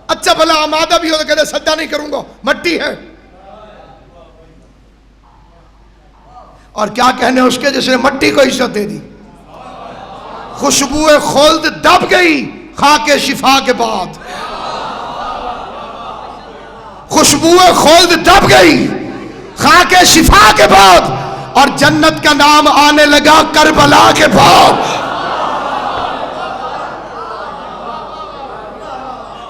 اچھا بھلا آمادہ بھی ہو تو کہتے سجدہ نہیں کروں گا، مٹی ہے. اور کیا کہنے اس کے جس نے مٹی کو عزت دے دی. خوشبو خلد دب گئی خاک شفا کے بعد، خوشبو خلد دب گئی خاک شفا کے بعد، اور جنت کا نام آنے لگا کربلا کے بعد.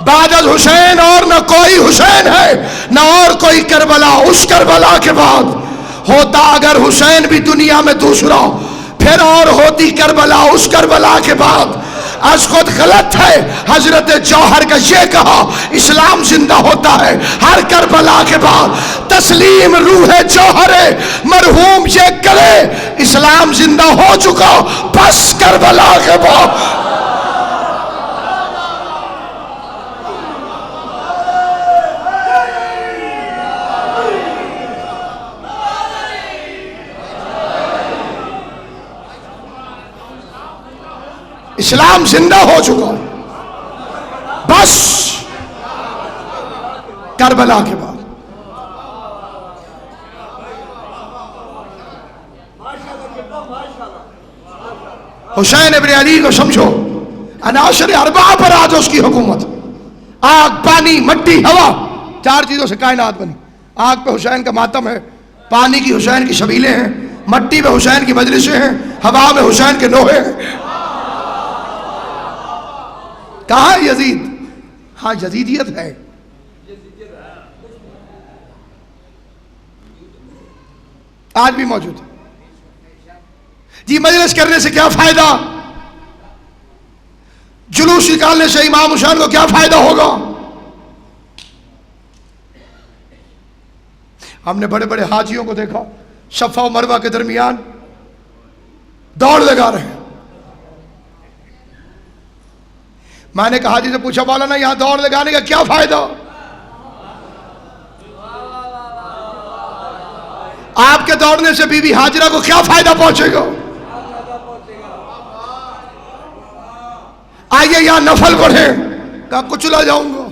بعد از حسین اور نہ کوئی حسین ہے، نہ اور کوئی کربلا. اس کربلا کے بعد ہوتا اگر حسین بھی دنیا میں دوسرا، پھر اور ہوتی کربلا اس کربلا کے بعد. از خود غلط ہے حضرت جوہر کا یہ کہا اسلام زندہ ہوتا ہے ہر کربلا کے بعد. تسلیم روح جوہر مرحوم یہ کرے، اسلام زندہ ہو چکا بس کربلا کے بعد. اسلام زندہ ہو چکا بس کربلا کے بعد. حسین ابن علی کو سمجھو، عناصر اربعہ پر آج اس کی حکومت. آگ، پانی، مٹی، ہوا، چار چیزوں سے کائنات بنی. آگ پہ حسین کا ماتم ہے، پانی کی حسین کی شبیلیں ہیں، مٹی پہ حسین کی مجلسیں ہیں، ہوا میں حسین کے نوحے ہیں. کہاں یزید؟ ہاں یزیدیت ہے. آج بھی موجود ہے. جی مجلس کرنے سے کیا فائدہ؟ جلوس نکالنے سے امام حسین کو کیا فائدہ ہوگا؟ ہم نے بڑے بڑے حاجیوں کو دیکھا صفا و مروہ کے درمیان دوڑ لگا رہے ہیں. میں نے کہا حاجی سے پوچھا مولانا یہاں دوڑ لگانے کا کیا فائدہ؟ آپ کے دوڑنے سے بی بی ہاجرہ کو کیا فائدہ پہنچے گا؟ آئیے یہاں نفل پڑھیں. کہا کچلا جاؤں گا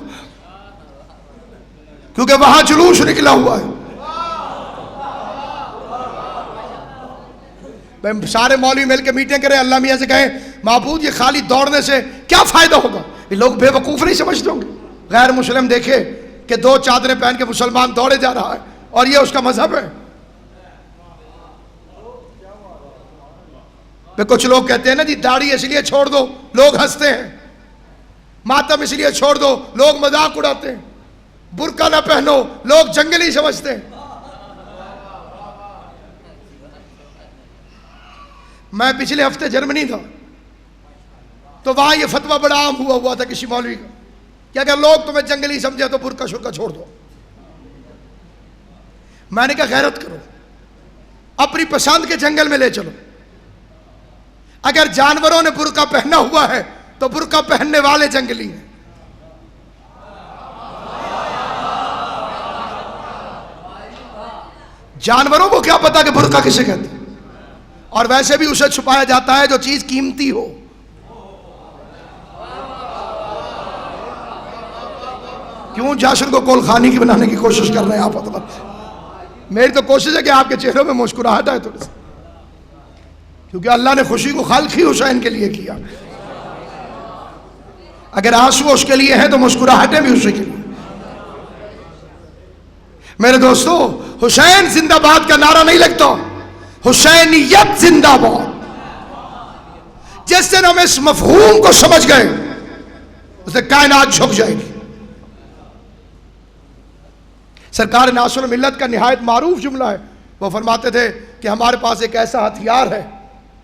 کیونکہ وہاں جلوس نکلا ہوا ہے. سارے مولوی مل کے میٹنگ کریں, اللہ میاں سے کہیں معبود یہ خالی دوڑنے سے کیا فائدہ ہوگا؟ یہ لوگ بے وقوف نہیں سمجھتے ہوں گے. غیر مسلم دیکھے کہ 2 چادریں پہن کے مسلمان دوڑے جا رہا ہے اور یہ اس کا مذہب ہے. کچھ لوگ کہتے ہیں نا جی داڑھی اس لیے چھوڑ دو لوگ ہنستے ہیں, ماتم اس لیے چھوڑ دو لوگ مذاق اڑاتے ہیں, برقع نہ پہنو لوگ جنگلی سمجھتے ہیں. میں پچھلے ہفتے جرمنی تھا تو وہاں یہ فتویٰ بڑا عام ہوا تھا کسی مولوی کا کہ اگر لوگ تمہیں جنگلی سمجھے تو برقع شرقہ چھوڑ دو. میں نے کہا غیرت کرو, اپنی پسند کے جنگل میں لے چلو. اگر جانوروں نے برقع پہنا ہوا ہے تو برقع پہننے والے جنگلی ہیں. جانوروں کو کیا پتا کہ برقع کسے کہتے ہیں, اور ویسے بھی اسے چھپایا جاتا ہے جو چیز قیمتی ہو. کیوں جاشن کو کول خانی کی بنانے کی کوشش کر رہے ہیں آپ؟ میری تو کوشش ہے کہ آپ کے چہروں میں مسکراہٹ آئے تھوڑی سی, کیونکہ اللہ نے خوشی کو خلق ہی حسین کے لیے کیا. اگر آنسو اس کے لیے ہیں تو مسکراہٹیں بھی اسی کے لیے. میرے دوستو حسین زندہ باد کا نعرہ نہیں لگتا, حسینیت زندہ باد. جس دن ہم اس مفہوم کو سمجھ گئے اس سے کائنات جھک جائے گی. سرکار ناصر ملت کا نہایت معروف جملہ ہے, وہ فرماتے تھے کہ ہمارے پاس ایک ایسا ہتھیار ہے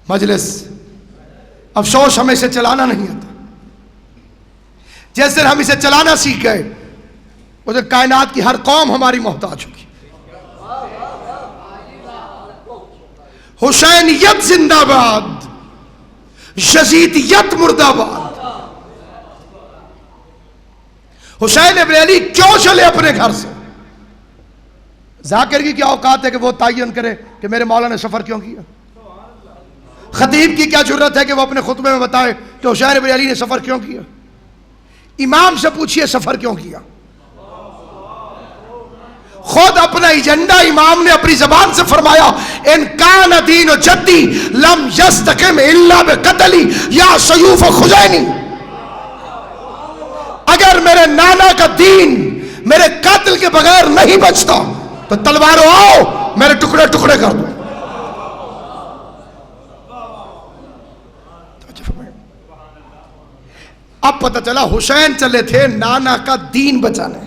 مجلس, افسوس ہمیں اسے چلانا نہیں آتا. جس دن ہم اسے چلانا سیکھ گئے اس دن کائنات کی ہر قوم ہماری محتاج ہوگی. حسینیت زندہ باد, یزیدیت مردہ آباد. حسین ابن علی کیوں چلے اپنے گھر سے؟ ذاکر کی کیا اوقات ہے کہ وہ تعین کرے کہ میرے مولا نے سفر کیوں کیا؟ خطیب کی کیا ضرورت ہے کہ وہ اپنے خطبے میں بتائے کہ حسین ابن علی نے سفر کیوں کیا؟ امام سے پوچھئے سفر کیوں کیا. خود اپنا ایجنڈا امام نے اپنی زبان سے فرمایا, ان کان دین جدی لم یستقم الا بقتلی یا سیوف خزینی. اگر میرے نانا کا دین میرے قاتل کے بغیر نہیں بچتا تو تلواروں آؤ میرے ٹکڑے ٹکڑے کر دو. اب پتہ چلا حسین چلے تھے نانا کا دین بچانے.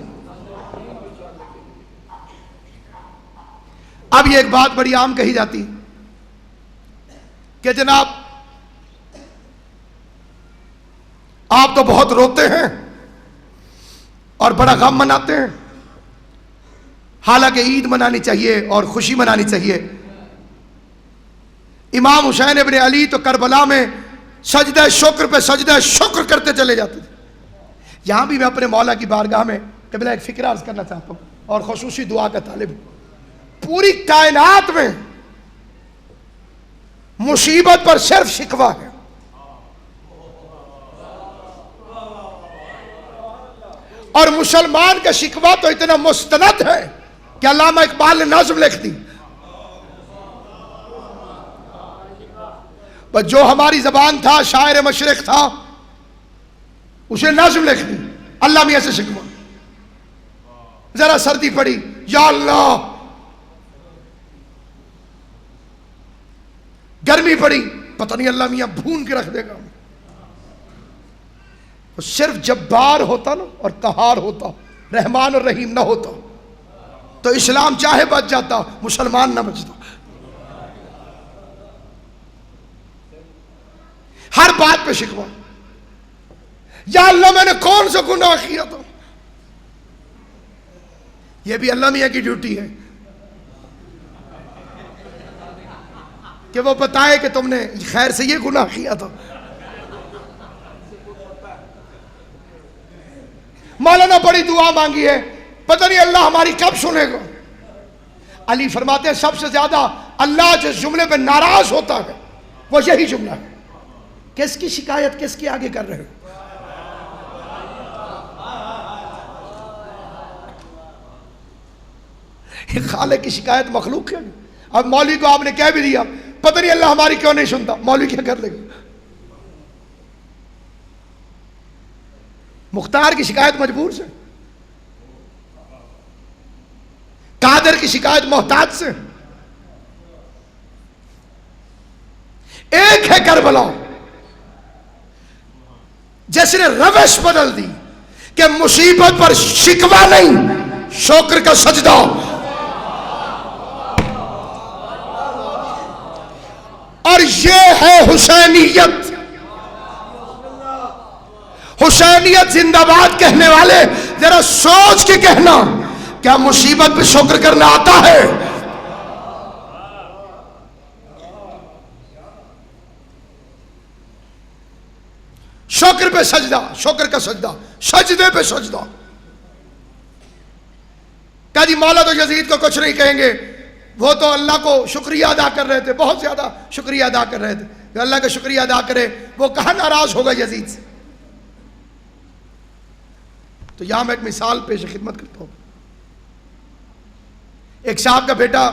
اب یہ ایک بات بڑی عام کہی جاتی کہ جناب آپ تو بہت روتے ہیں اور بڑا غم مناتے ہیں, حالانکہ عید منانی چاہیے اور خوشی منانی چاہیے. امام حسین ابن علی تو کربلا میں سجدہ شکر پہ سجدہ شکر کرتے چلے جاتے تھے. یہاں بھی میں اپنے مولا کی بارگاہ میں قبلہ ایک فکر عرض کرنا چاہتا ہوں اور خصوصی دعا کا طالب ہوں. پوری کائنات میں مصیبت پر صرف شکوہ ہے, اور مسلمان کا شکوہ تو اتنا مستند ہے کہ علامہ اقبال نے نظم لکھ دی. بس جو ہماری زبان تھا شاعر مشرق تھا اسے نظم لکھ دی, اللہ میاں سے شکوہ. ذرا سردی پڑی, یا اللہ. گرمی پڑی, پتہ نہیں اللہ میاں بھون کے رکھ دے گا. صرف جبار ہوتا نا اور قہار ہوتا, رحمان اور رحیم نہ ہوتا تو اسلام چاہے بچ جاتا, مسلمان نہ بچتا. ہر بات پہ شکوہ. یا اللہ میں نے کون سا گناہ کیا تھا. یہ بھی اللہ میاں کی ڈیوٹی ہے کہ وہ بتائے کہ تم نے خیر سے یہ گناہ کیا تھا. مولانا بڑی دعا مانگی ہے, پتہ نہیں اللہ ہماری کب سنے گا. علی فرماتے ہیں سب سے زیادہ اللہ جس جملے پہ ناراض ہوتا ہے وہ یہی جملہ ہے. کس کی شکایت کس کے آگے کر رہے ہو؟ خالق کی شکایت مخلوق کیا. اب مولوی کو آپ نے کہہ بھی دیا, پتہ نہیں اللہ ہماری کیوں نہیں سنتا, مولوی کیا کر لے گا؟ مختار کی شکایت مجبور سے, قادر کی شکایت محتاج سے. ایک ہے کربلا جس نے روش بدل دی کہ مصیبت پر شکوہ نہیں, شکر کا سجدہ. اور یہ ہے حسینیت. حسینیت زندہ باد کہنے والے ذرا سوچ کے کہنا, کیا مصیبت پہ شکر کرنا آتا ہے؟ شکر پہ سجدہ, شکر کا سجدہ, سجدے پہ سجدہ. کہا جی مولا تو یزید کو کچھ نہیں کہیں گے, وہ تو اللہ کو شکریہ ادا کر رہے تھے, بہت زیادہ شکریہ ادا کر رہے تھے. کہ اللہ کا شکریہ ادا کرے, وہ کہاں ناراض ہوگا یزید سے؟ تو یہاں میں ایک مثال پیش خدمت کرتا ہوں. ایک صاحب کا بیٹا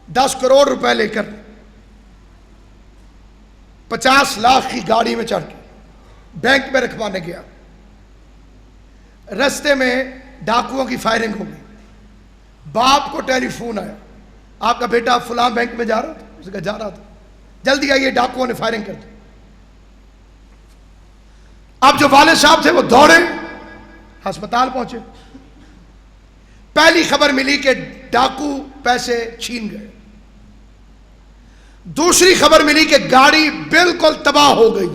10 کروڑ روپے لے کر 50 لاکھ کی گاڑی میں چڑھ کے بینک میں رکھوانے گیا. رستے میں ڈاکوؤں کی فائرنگ ہو گئی. باپ کو ٹیلی فون آیا, آپ کا بیٹا فلاں بینک میں جا رہا تھا. اس نے کہا جا رہا تھا, جلدی آئیے ڈاکوؤں نے فائرنگ کر دی. اب جو والد صاحب تھے وہ دوڑے ہسپتال پہنچے. پہلی خبر ملی کہ ڈاکو پیسے چھین گئے. دوسری خبر ملی کہ گاڑی بالکل تباہ ہو گئی.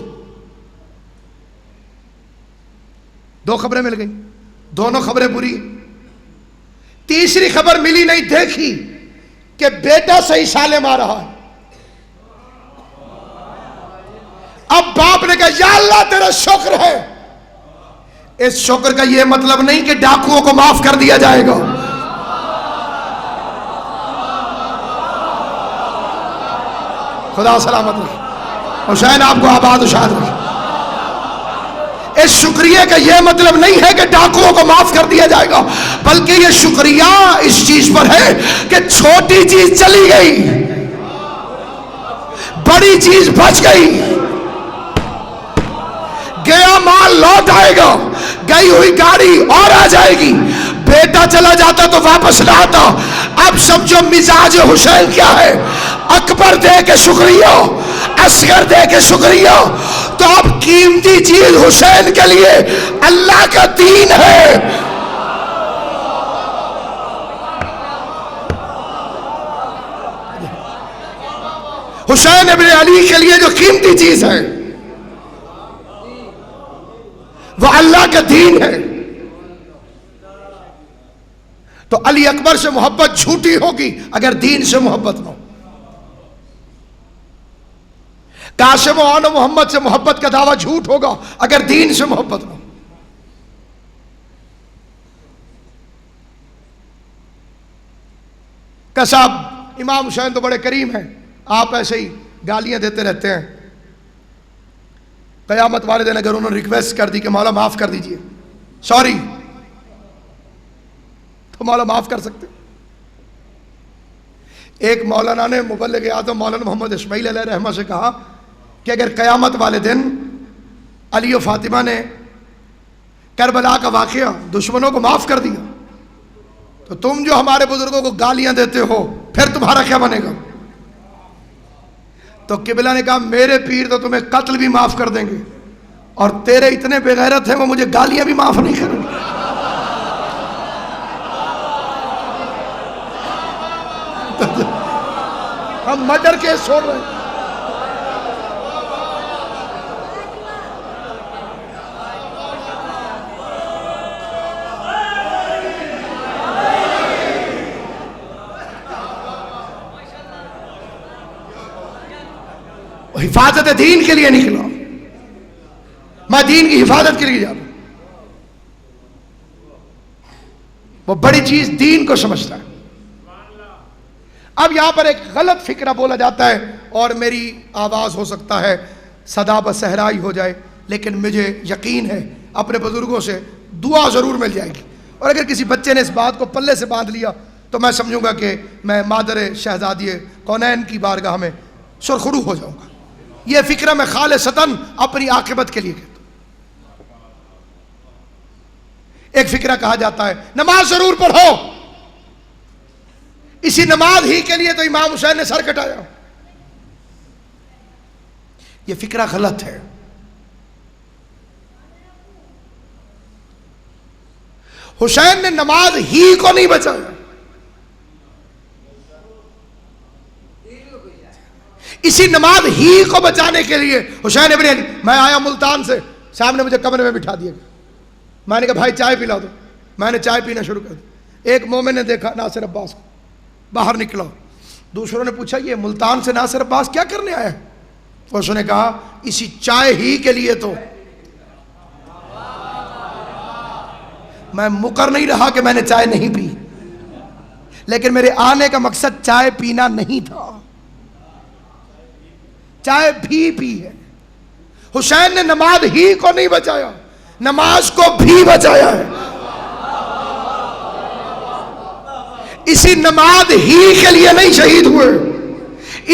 2 خبریں مل گئیں, دونوں خبریں بری. تیسری خبر ملی نہیں دیکھی کہ بیٹا صحیح سالم آ رہا ہے. اب باپ نے کہا یا اللہ تیرا شکر ہے. اس شکر کا یہ مطلب نہیں کہ ڈاکوؤں کو معاف کر دیا جائے گا. خدا سلامت رکھے, حسین آپ کو آباد و شاد رکھے. اس شکریہ کا یہ مطلب نہیں ہے کہ ڈاکوؤں کو معاف کر دیا جائے گا, بلکہ یہ شکریہ اس چیز پر ہے کہ چھوٹی چیز چلی گئی, بڑی چیز بچ گئی. گیا مال لوٹ آئے گا, گئی ہوئی گاڑی اور آ جائے گی. بیٹا چلا جاتا تو واپس نہ آتا. اب سمجھو مزاج حسین کیا ہے. اکبر دے کے شکریہ, اصغر دے کے شکریہ. تو اب قیمتی چیز حسین کے لیے اللہ کا دین ہے. حسین ابن علی کے لیے جو قیمتی چیز ہے وہ اللہ کا دین ہے. تو علی اکبر سے محبت جھوٹی ہوگی اگر دین سے محبت نہ ہو. قاسم و آن محمد سے محبت کا دعویٰ جھوٹ ہوگا اگر دین سے محبت نہ ہو. کہ صاحب امام حسین تو بڑے کریم ہیں, آپ ایسے ہی گالیاں دیتے رہتے ہیں. قیامت والے دن اگر انہوں نے ریکویسٹ کر دی کہ مولا معاف کر دیجئے, سوری, تو مولا معاف کر سکتے. ایک مولانا نے مبلغ اعظم مولانا محمد اسماعیل علیہ رحمہ سے کہا کہ اگر قیامت والے دن علی و فاطمہ نے کربلا کا واقعہ دشمنوں کو معاف کر دیا تو تم جو ہمارے بزرگوں کو گالیاں دیتے ہو پھر تمہارا کیا بنے گا؟ تو قبلہ نے کہا میرے پیر تو تمہیں قتل بھی معاف کر دیں گے, اور تیرے اتنے بے غیرت ہیں وہ مجھے گالیاں بھی معاف نہیں کریں گے. ہم مرڈر کیس چھوڑ رہے ہیں. حفاظت دین کے لیے نکلا، میں دین کی حفاظت کے لیے جا رہا ہوں. وہ بڑی چیز دین کو سمجھتا ہے. اب یہاں پر ایک غلط فکرہ بولا جاتا ہے، اور میری آواز ہو سکتا ہے صدا بصحرائی ہو جائے، لیکن مجھے یقین ہے اپنے بزرگوں سے دعا ضرور مل جائے گی. اور اگر کسی بچے نے اس بات کو پلے سے باندھ لیا تو میں سمجھوں گا کہ میں مادر شہزادی کونین کی بارگاہ میں سرخرو ہو جاؤں گا. یہ فکرہ میں خالصتاً اپنی عاقبت کے لیے کہتا ہوں. ایک فکرہ کہا جاتا ہے نماز ضرور پڑھو، اسی نماز ہی کے لیے تو امام حسین نے سر کٹایا. یہ فکرہ غلط ہے. حسین نے نماز ہی کو نہیں بچایا، اسی نماز ہی کو بچانے کے لیے حسین ابن علی، میں آیا ملتان سے، سامنے مجھے کمرے میں بٹھا دیا گیا. میں نے کہا بھائی چائے پلا دو. میں نے چائے پینا شروع کر دی. ایک مومن نے دیکھا ناصر عباس کو، باہر نکلا. دوسروں نے پوچھا یہ ملتان سے ناصر عباس کیا کرنے آیا ہے؟ اس نے کہا اسی چائے ہی کے لیے تو میں مکر نہیں رہا کہ میں نے چائے نہیں پی، لیکن میرے آنے کا مقصد چائے پینا نہیں تھا، چائے بھی پی ہے. حسین نے نماز ہی کو نہیں بچایا، نماز کو بھی بچایا ہے. اسی نماز ہی کے لیے نہیں شہید ہوئے،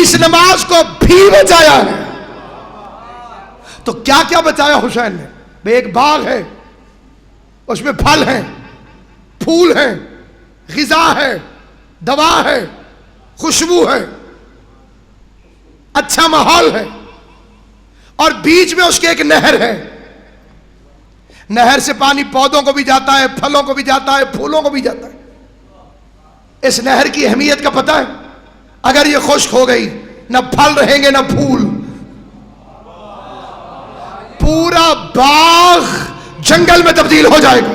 اس نماز کو بھی بچایا ہے. تو کیا کیا بچایا حسین نے؟ ایک باغ ہے، اس میں پھل ہیں، پھول ہیں، غذا ہے، دوا ہے، خوشبو ہے، اچھا ماحول ہے، اور بیچ میں اس کے ایک نہر ہے. نہر سے پانی پودوں کو بھی جاتا ہے، پھلوں کو بھی جاتا ہے، پھولوں کو بھی جاتا ہے. اس نہر کی اہمیت کا پتہ ہے؟ اگر یہ خشک ہو گئی نہ پھل رہیں گے نہ پھول، پورا باغ جنگل میں تبدیل ہو جائے گا.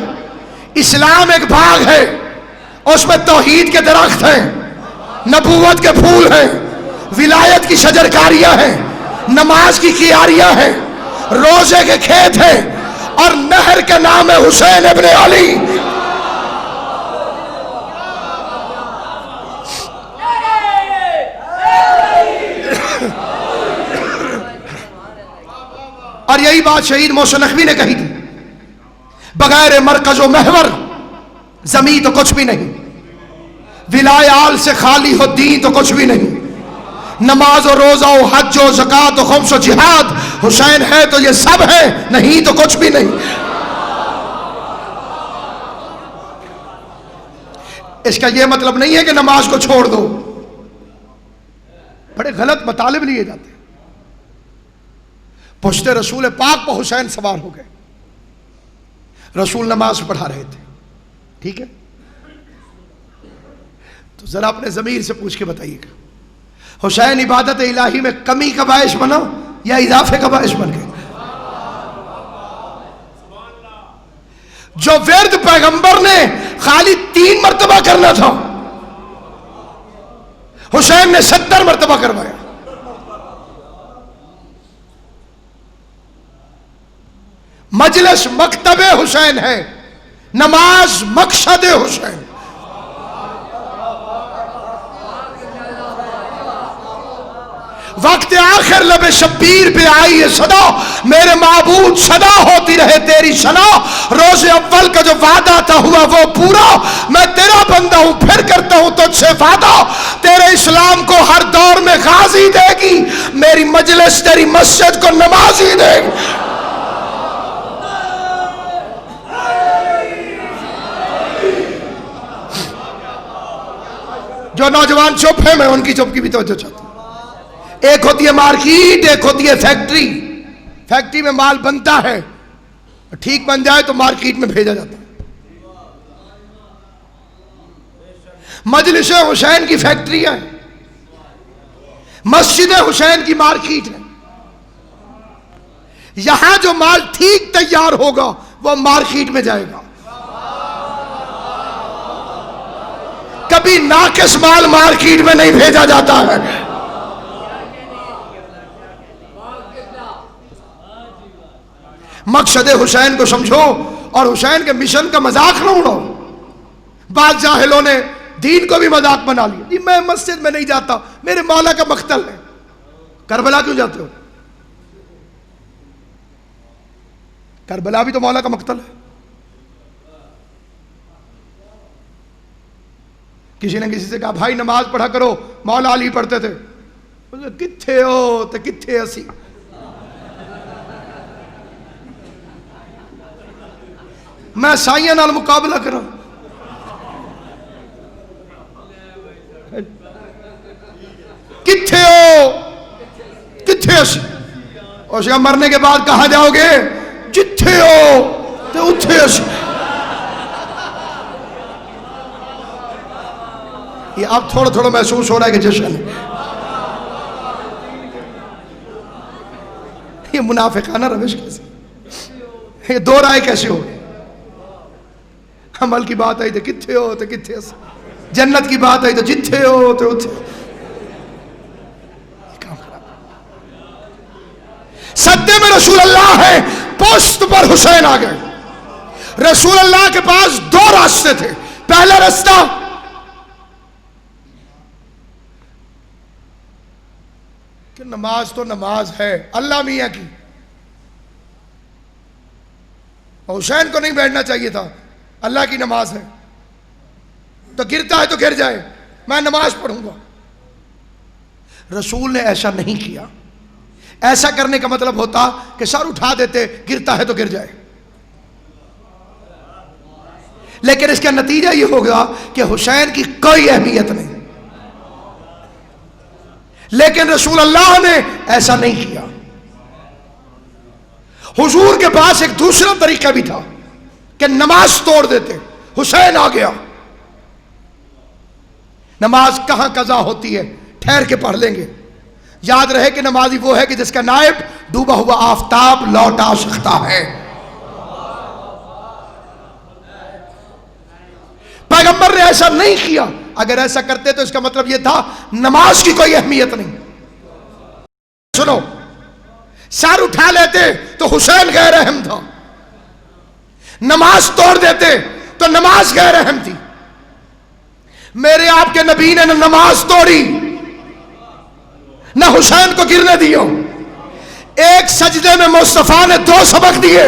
اسلام ایک باغ ہے، اس میں توحید کے درخت ہیں، نبوت کے پھول ہیں، ولایت کی شجرکاریاں ہیں، نماز کی کیاریاں ہیں، روزے کے کھیت ہیں، اور نہر کا نام ہے حسین ابن علی. اور یہی بات شہید محسن نقوی نے کہی تھی، بغیر مرکز و محور زمین تو کچھ بھی نہیں، ولایال سے خالی ہو دین تو کچھ بھی نہیں، نماز و روزہ و حج و زکات و خمس و جہاد حسین ہے تو یہ سب ہے، نہیں تو کچھ بھی نہیں. اس کا یہ مطلب نہیں ہے کہ نماز کو چھوڑ دو. بڑے غلط مطالب لیے جاتے ہیں. پشت رسول پاک پہ حسین سوار ہو گئے، رسول نماز پڑھا رہے تھے، ٹھیک ہے؟ تو ذرا اپنے ضمیر سے پوچھ کے بتائیے گا حسین عبادت الہی میں کمی کا باعث بنا یا اضافے کا باعث بن گئے؟ جو ورد پیغمبر نے خالی 3 مرتبہ کرنا تھا، حسین نے 70 مرتبہ کروایا. مجلس مکتب حسین ہے، نماز مقصد حسین. وقت آخر لب شبیر پہ آئی ہے صدا، میرے معبود صدا ہوتی رہے تیری ثنا. روز اول کا جو وعدہ تھا ہوا وہ پورا، میں تیرا بندہ ہوں پھر کرتا ہوں تجھ سے وعدہ. تیرے اسلام کو ہر دور میں غازی دے گی، میری مجلس تیری مسجد کو نمازی دے گی. جو نوجوان چپ ہیں میں ان کی چپ کی بھی توجہ چاہتا ہوں. ایک ہوتی ہے مارکیٹ، ایک ہوتی ہے فیکٹری. فیکٹری میں مال بنتا ہے، ٹھیک بن جائے تو مارکیٹ میں بھیجا جاتا ہے. مجلس حسین کی فیکٹری ہے، مسجد حسین کی مارکیٹ ہے. یہاں جو مال ٹھیک تیار ہوگا وہ مارکیٹ میں جائے گا. کبھی ناقص مال مارکیٹ میں نہیں بھیجا جاتا ہے. مقصد حسین کو سمجھو اور حسین کے مشن کا مذاق نہ اڑاؤ۔ بعض جاہلوں نے دین کو بھی مذاق بنا لیا، جی میں مسجد میں نہیں جاتا، میرے مولا کا مقتل ہے۔ کربلا کیوں جاتے ہو؟ کربلا بھی تو مولا کا مقتل ہے۔ کسی نے کسی سے کہا بھائی نماز پڑھا کرو، مولا علی پڑھتے تھے۔ کتھے ہو تو کتھے اسی، میں سائیاں نال مقابلہ کروں۔ کتھے ہو کتھے اسی، اور شاہ مرنے کے بعد کہاں جاؤ گے؟ جتھے ہو تو اتھے اسی۔ یہ اب تھوڑا تھوڑا محسوس ہو رہا ہے کہ جشن ہے۔ یہ منافقانہ روش کیسے، یہ دو رائے کیسے ہو گئے؟ عمل کی بات آئی تو کتھے ہو تو کتھے اسی، جنت کی بات آئی تو جتھے ہو تو اتھے۔ سدے میں رسول اللہ ہے، پوسٹ پر حسین آ گئے۔ رسول اللہ کے پاس دو راستے تھے۔ پہلا راستہ کہ نماز تو نماز ہے اللہ میاں کی، حسین کو نہیں بیٹھنا چاہیے تھا، اللہ کی نماز ہے، تو گرتا ہے تو گر جائے، میں نماز پڑھوں گا۔ رسول نے ایسا نہیں کیا۔ ایسا کرنے کا مطلب ہوتا کہ سر اٹھا دیتے، گرتا ہے تو گر جائے، لیکن اس کا نتیجہ یہ ہوگا کہ حسین کی کوئی اہمیت نہیں۔ لیکن رسول اللہ نے ایسا نہیں کیا۔ حضور کے پاس ایک دوسرا طریقہ بھی تھا کہ نماز توڑ دیتے۔ حسین آ گیا، نماز کہاں قضا ہوتی ہے ٹھہر کے پڑھ لیں گے۔ یاد رہے کہ نمازی وہ ہے کہ جس کا نائب ڈوبا ہوا آفتاب لوٹا سکتا ہے۔ پیغمبر نے ایسا نہیں کیا۔ اگر ایسا کرتے تو اس کا مطلب یہ تھا نماز کی کوئی اہمیت نہیں۔ سنو، سر اٹھا لیتے تو حسین غیر اہم تھا، نماز توڑ دیتے تو نماز غیر اہم تھی۔ میرے آپ کے نبی نے نہ نماز توڑی نہ حسین کو گرنے دیا۔ ایک سجدے میں مصطفیٰ نے دو سبق دیے،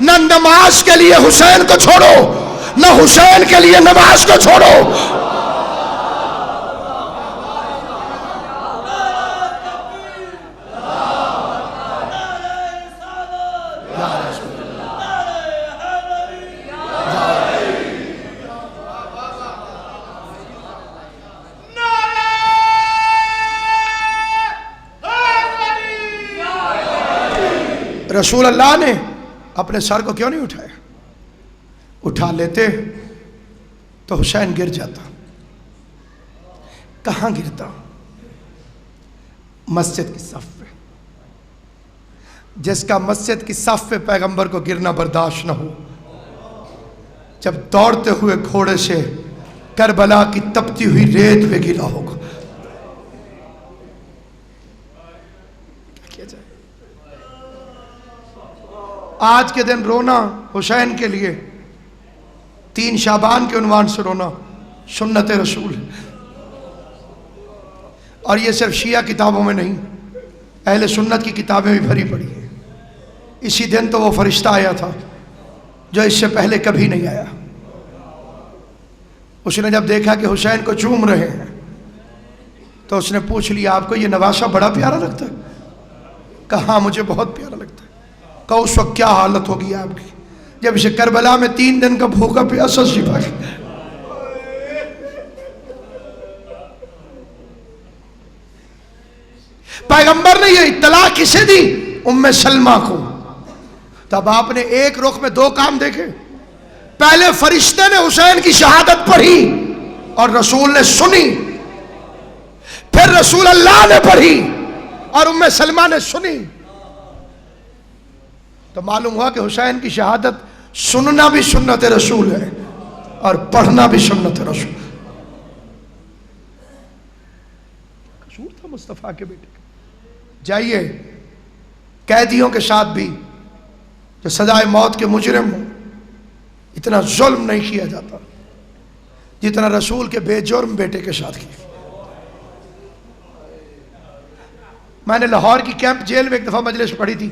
نہ نماز کے لیے حسین کو چھوڑو نہ حسین کے لیے نماز کو چھوڑو۔ رسول اللہ نے اپنے سر کو کیوں نہیں اٹھایا؟ اٹھا لیتے تو حسین گر جاتا۔ کہاں گرتا؟ مسجد کی صف پہ۔ جس کا مسجد کی صف پہ پیغمبر کو گرنا برداشت نہ ہو، جب دوڑتے ہوئے گھوڑے سے کربلا کی تپتی ہوئی ریت پہ گرا ہوگا، کیا جائے؟ آج کے دن رونا حسین کے لیے 3 شعبان کے عنوان سے رونا سنت رسول، اور یہ صرف شیعہ کتابوں میں نہیں، اہل سنت کی کتابیں بھی بھری پڑی ہیں۔ اسی دن تو وہ فرشتہ آیا تھا جو اس سے پہلے کبھی نہیں آیا۔ اس نے جب دیکھا کہ حسین کو چوم رہے ہیں تو اس نے پوچھ لیا آپ کو یہ نواسہ بڑا پیارا لگتا ہے؟ کہا مجھے بہت پیارا لگتا ہے۔ کہا اس وقت کیا حالت ہوگی آپ کی جب اسے کربلا میں 3 دن کا بھوکا پیاسا شفا کیا؟ پیغمبر نے یہ اطلاع کسے دی؟ ام سلمہ کو۔ تب آپ نے ایک رخ میں 2 کام دیکھے۔ پہلے فرشتے نے حسین کی شہادت پڑھی اور رسول نے سنی، پھر رسول اللہ نے پڑھی اور ام سلمہ نے سنی، تو معلوم ہوا کہ حسین کی شہادت سننا بھی سنت رسول ہے اور پڑھنا بھی سنت رسول۔ قصور تھا مصطفیٰ کے بیٹے کا۔ جائیے قیدیوں کے ساتھ بھی جو سزائے موت کے مجرم ہوں، اتنا ظلم نہیں کیا جاتا جتنا رسول کے بے جرم بیٹے کے ساتھ کیا۔ میں نے لاہور کی کیمپ جیل میں ایک دفعہ مجلس پڑھی تھی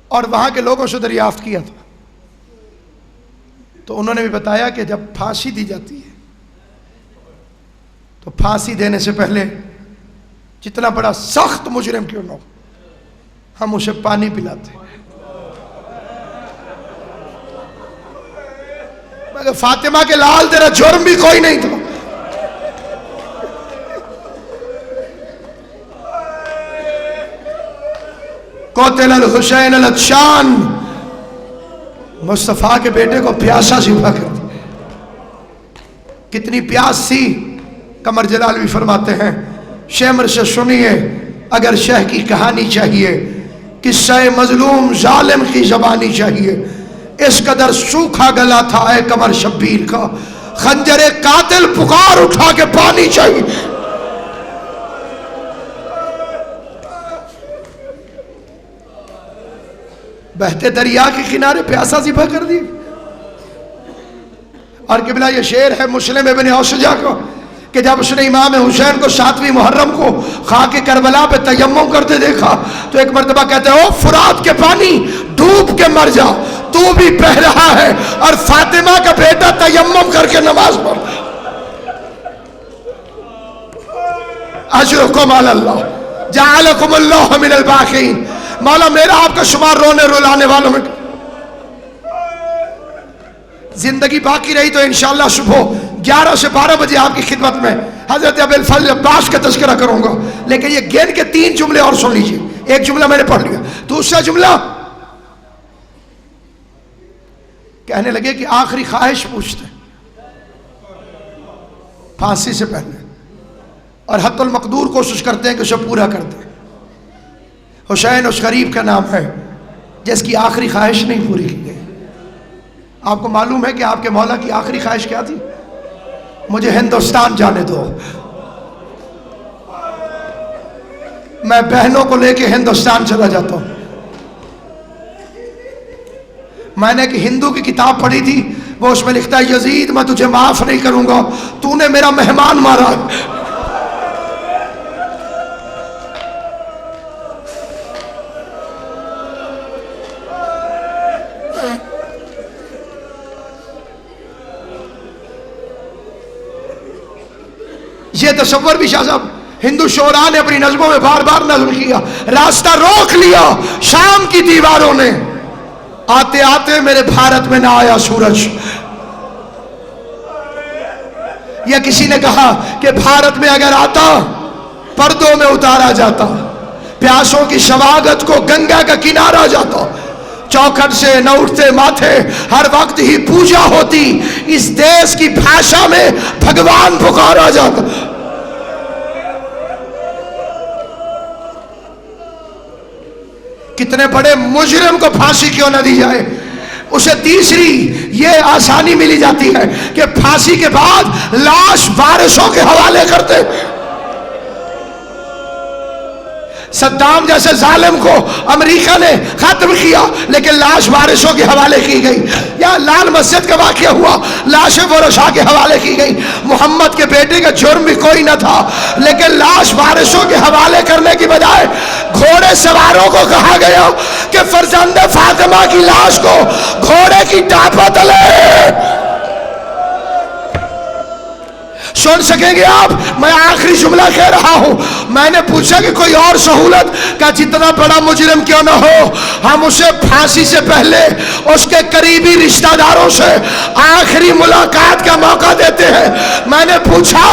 اور وہاں کے لوگوں سے دریافت کیا تھا، تو انہوں نے بھی بتایا کہ جب پھانسی دی جاتی ہے تو پھانسی دینے سے پہلے جتنا بڑا سخت مجرم کیوں نہ ہو، ہم اسے پانی پلاتے ہیں۔ مگر فاطمہ کے لال تیرا جرم بھی کوئی نہیں تھا، قتل الحسین العطشان، مصطفیٰ کے بیٹے کو پیاسا ذبح کر دیا۔ کتنی پیاس تھی، قمر جلال بھی فرماتے ہیں، شمر سے سنیے اگر شہ کی کہانی چاہیے، قصہ مظلوم ظالم کی زبانی چاہیے، اس قدر سوکھا گلا تھا اے قمر شبیر کا، خنجر قاتل پکار اٹھا کے پانی چاہیے۔ بہتے دریا کے کنارے پیاسا ذبح کر دی۔ اور قبلہ یہ شعر ہے مسلم ابن اوسجہ کا کہ جب اس نے امام حسین کو 7ویں محرم کو خاک کربلا پہ تیمم کرتے دیکھا تو ایک مرتبہ کہتے ہیں، او فرات کے پانی ڈوب کے مر جا، تو بھی بہ رہا ہے اور فاطمہ کا بیٹا تیمم کر کے نماز پڑھ۔ اجرکم علی اللہ جعلکم اللہ من الباقین، مولا میرا آپ کا شمار رونے رلانے والوں میں۔ زندگی باقی رہی تو انشاءاللہ صبح 11 سے 12 بجے آپ کی خدمت میں حضرت ابی الفضل عباس کا تذکرہ کروں گا، لیکن یہ گین کے 3 جملے اور سن لیجئے۔ ایک جملہ میں نے پڑھ لیا، دوسرا جملہ کہنے لگے کہ آخری خواہش پوچھتے پھانسی سے پہلے، اور حتی المقدور کوشش کرتے ہیں کہ اسے پورا کر دیں۔ حسین اس غریب کا نام ہے جس کی آخری خواہش نہیں پوری کی گئی۔ آپ کو معلوم ہے کہ آپ کے مولا کی آخری خواہش کیا تھی؟ مجھے ہندوستان جانے دو، میں بہنوں کو لے کے ہندوستان چلا جاتا ہوں۔ میں نے ایک ہندو کی کتاب پڑھی تھی، وہ اس میں لکھتا ہے، یزید میں تجھے معاف نہیں کروں گا، تو نے میرا مہمان مارا۔ یہ تصور بھی شاہ صاحب ہندو شعراء نے اپنی نظموں میں بار بار نظم کیا، راستہ روک لیا شام کی دیواروں نے، آتے آتے میرے بھارت میں نہ آیا سورج۔ یا کسی نے کہا کہ بھارت میں اگر آتا پردوں میں اتارا جاتا، پیاسوں کی شواگت کو گنگا کا کنارہ جاتا، چوکھٹ سے نہ اٹھتے ماتھے ہر وقت ہی پوجا ہوتی، اس دیش کی بھاشا میں بھگوان پکارا جاتا۔ کتنے بڑے مجرم کو پھانسی کیوں نہ دی جائے؟ اسے تیسری یہ آسانی ملی جاتی ہے کہ پھانسی کے بعد لاش وارثوں کے حوالے کرتے۔ صدام جیسے ظالم کو امریکہ نے ختم کیا لیکن لاش وارثوں کے حوالے کی گئی، یا لال مسجد کا واقعہ ہوا، لاشیں ورثاء کے حوالے کی گئی۔ محمد کے بیٹے کا جرم بھی کوئی نہ تھا لیکن لاش وارثوں کے حوالے کرنے کی بجائے گھوڑے سواروں کو کہا گیا کہ فرزند فاطمہ کی لاش کو گھوڑے کی ٹاپا تلے۔ سن سکیں گے آپ؟ میں آخری جملہ کہہ رہا ہوں، میں نے پوچھا کہ کوئی اور سہولت کا جتنا بڑا مجرم کیوں نہ ہو، ہم اسے پھانسی سے پہلے اس کے قریبی رشتہ داروں سے آخری ملاقات کا موقع دیتے ہیں۔ میں نے پوچھا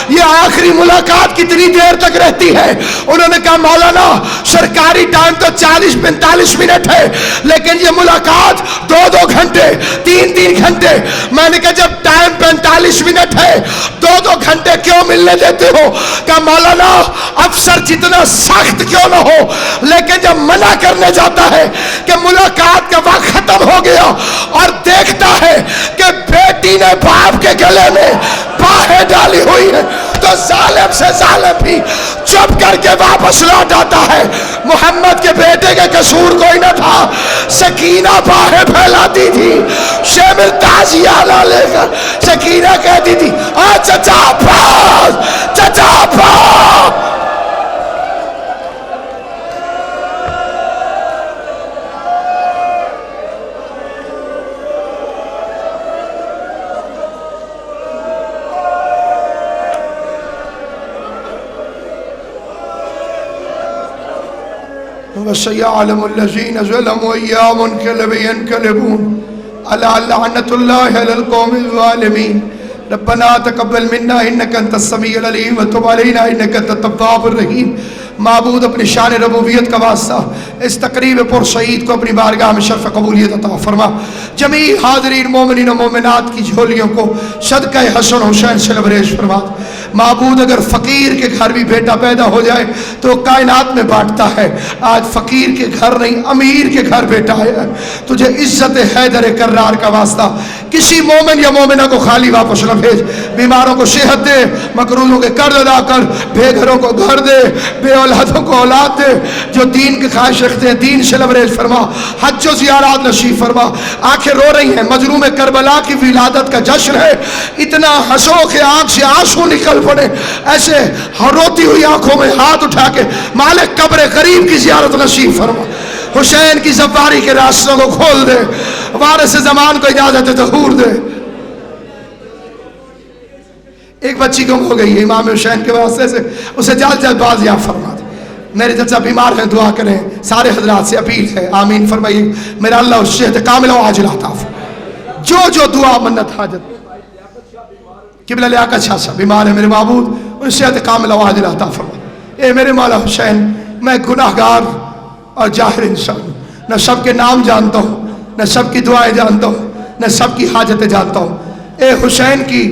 یہ آخری ملاقات کتنی دیر تک رہتی ہے؟ انہوں نے کہا مولانا سرکاری ٹائم تو 40-45 منٹ ہے لیکن یہ ملاقات 2-2 گھنٹے 3-3 گھنٹے۔ میں نے کہا جب ٹائم 45 منٹ ہے 2-2 گھنٹے کیوں ملنے دیتے ہو؟ کہ مولانا افسر جتنا سخت کیوں نہ ہو لیکن جب منع کرنے جاتا ہے کہ ملاقات کا وقت ختم ہو گیا اور دیکھتا ہے کہ بیٹی نے باپ کے گلے میں باہیں ڈالی ہوئی ہے تو تو ظالم سے ظالم بھی چپ کر کے واپس لوٹ آتا ہے۔ محمد کے بیٹے کے قصور کوئی نہ تھا، سکینہ باہیں پھیلاتی تھی، شامل تعزیہ لے کر سکینہ کہتی تھی چچا عباس، چچا عباس۔ وَسَيَعْلَمُ الَّذِينَ ظَلَمُوا أَيَّ مُنْقَلَبٍ يَنْقَلِبُونَ أَلَا لَعْنَةُ اللَّهِ عَلَى الْقَوْمِ الظَّالِمِينَ ربنا تقبل منا انك انت السميع العليم وتب علينا انك انت التواب الرحيم۔ معبود اپنی شان ربوبیت کا واسطہ اس تقریب پر شہید کو اپنی بارگاہ میں شرف قبولیت عطا فرما۔ جمیع حاضرین مومنین و مومنات کی جھولیوں کو صدقہ حسن حسین سے لبریز فرما۔ معبود اگر فقیر کے گھر بھی بیٹا پیدا ہو جائے تو کائنات میں بانٹتا ہے، آج فقیر کے گھر نہیں امیر کے گھر بیٹا ہے۔ تجھے عزت حیدر کرار کا واسطہ کسی مومن یا مومنہ کو خالی واپس نہ بھیج، بیماروں کو صحت دے، مقروضوں کے قرض ادا کر، بے گھروں کو گھر دے، بے اولادوں کو اولاد دے، جو دین کی خواہش رکھتے ہیں دین سے لبریز فرما، حج و زیارات نصیب فرما۔ آنکھیں رو رہی ہیں، مظلوم کربلا کی ولادت کا جشن ہے، اتنا ہنسو کہ آنکھ سے آنسو نکل پڑے، ایسے روتی ہوئی آنکھوں میں ہاتھ اٹھا کے مالک قبر غریب کی زیارت نصیب فرما۔ حسین کی زواری کے راستوں کو کھول دے، وارث زمان کو اجازت ظہور دے۔ ایک بچی گم ہو گئی ہے، امام حسین کے واسطے سے اسے جلد جلد بازیاب فرما دے۔ میرے چچا بیمار ہیں، دعا کریں، سارے حضرات سے اپیل ہے، آمین فرمائیے۔ میرا اللہ اس صحت کاملہ و عاجلہ عطا فرما، جو دعا منت حاجت۔ قبلہ لیاقت شاہ صاحب بیمار ہے، میرے معبود ان صحت کاملہ و عاجلہ عطا فرما۔ اے میرے مولا حسین، میں گناہگار اور جاہل انسان ہوں، نہ سب کے نام جانتا ہوں، نہ سب کی دعائیں جانتا ہوں، نہ سب کی حاجتیں جانتا ہوں۔ اے حسین کی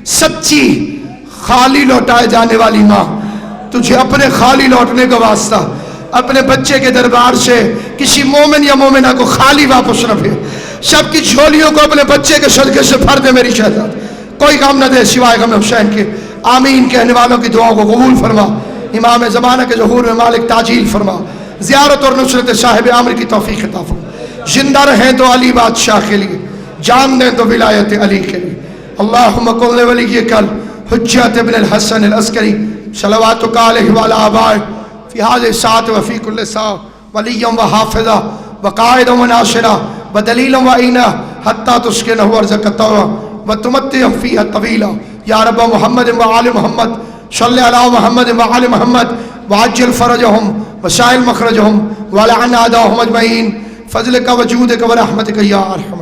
سچی خالی لوٹائے جانے والی ماں، تجھے اپنے خالی لوٹنے کا واسطہ اپنے بچے کے دربار سے کسی مومن یا مومنہ کو خالی واپس نہ بھیج، سب کی جھولیوں کو اپنے بچے کے صدقے سے بھر دے میری شہزاد، کوئی کام نہ دے سوائے غم حسین کے۔ آمین کہنے والوں کی دعاؤں کو قبول فرما، امام زمانہ کے ظہور میں مالک تاجیل فرما، زیارت اور نصرت صاحب عامر کی توفیق عطا فرما۔ زندہ رہیں تو علی بادشاہ کے لیے، جان دیں تو ولایت علی کے لیے۔ اللہم قل ولیک الحجۃ ابن الحسن العسکری صلواتک علیہ وعلی آبائہ فی هذه الساعة وفی کل ساعة ولیا وحافظا وقائدا وناصرا ودلیلا وعینا حتی تسکنہ ارضک طوعا وتمتعہ فیہا طویلا۔ یا رب محمد وآل محمد صلی علی محمد وآل محمد وعجل فرجہم وسائل مخرجہم ولعن اعداءہم اجمعین فضلک وجودک ورحمتک یا ارحم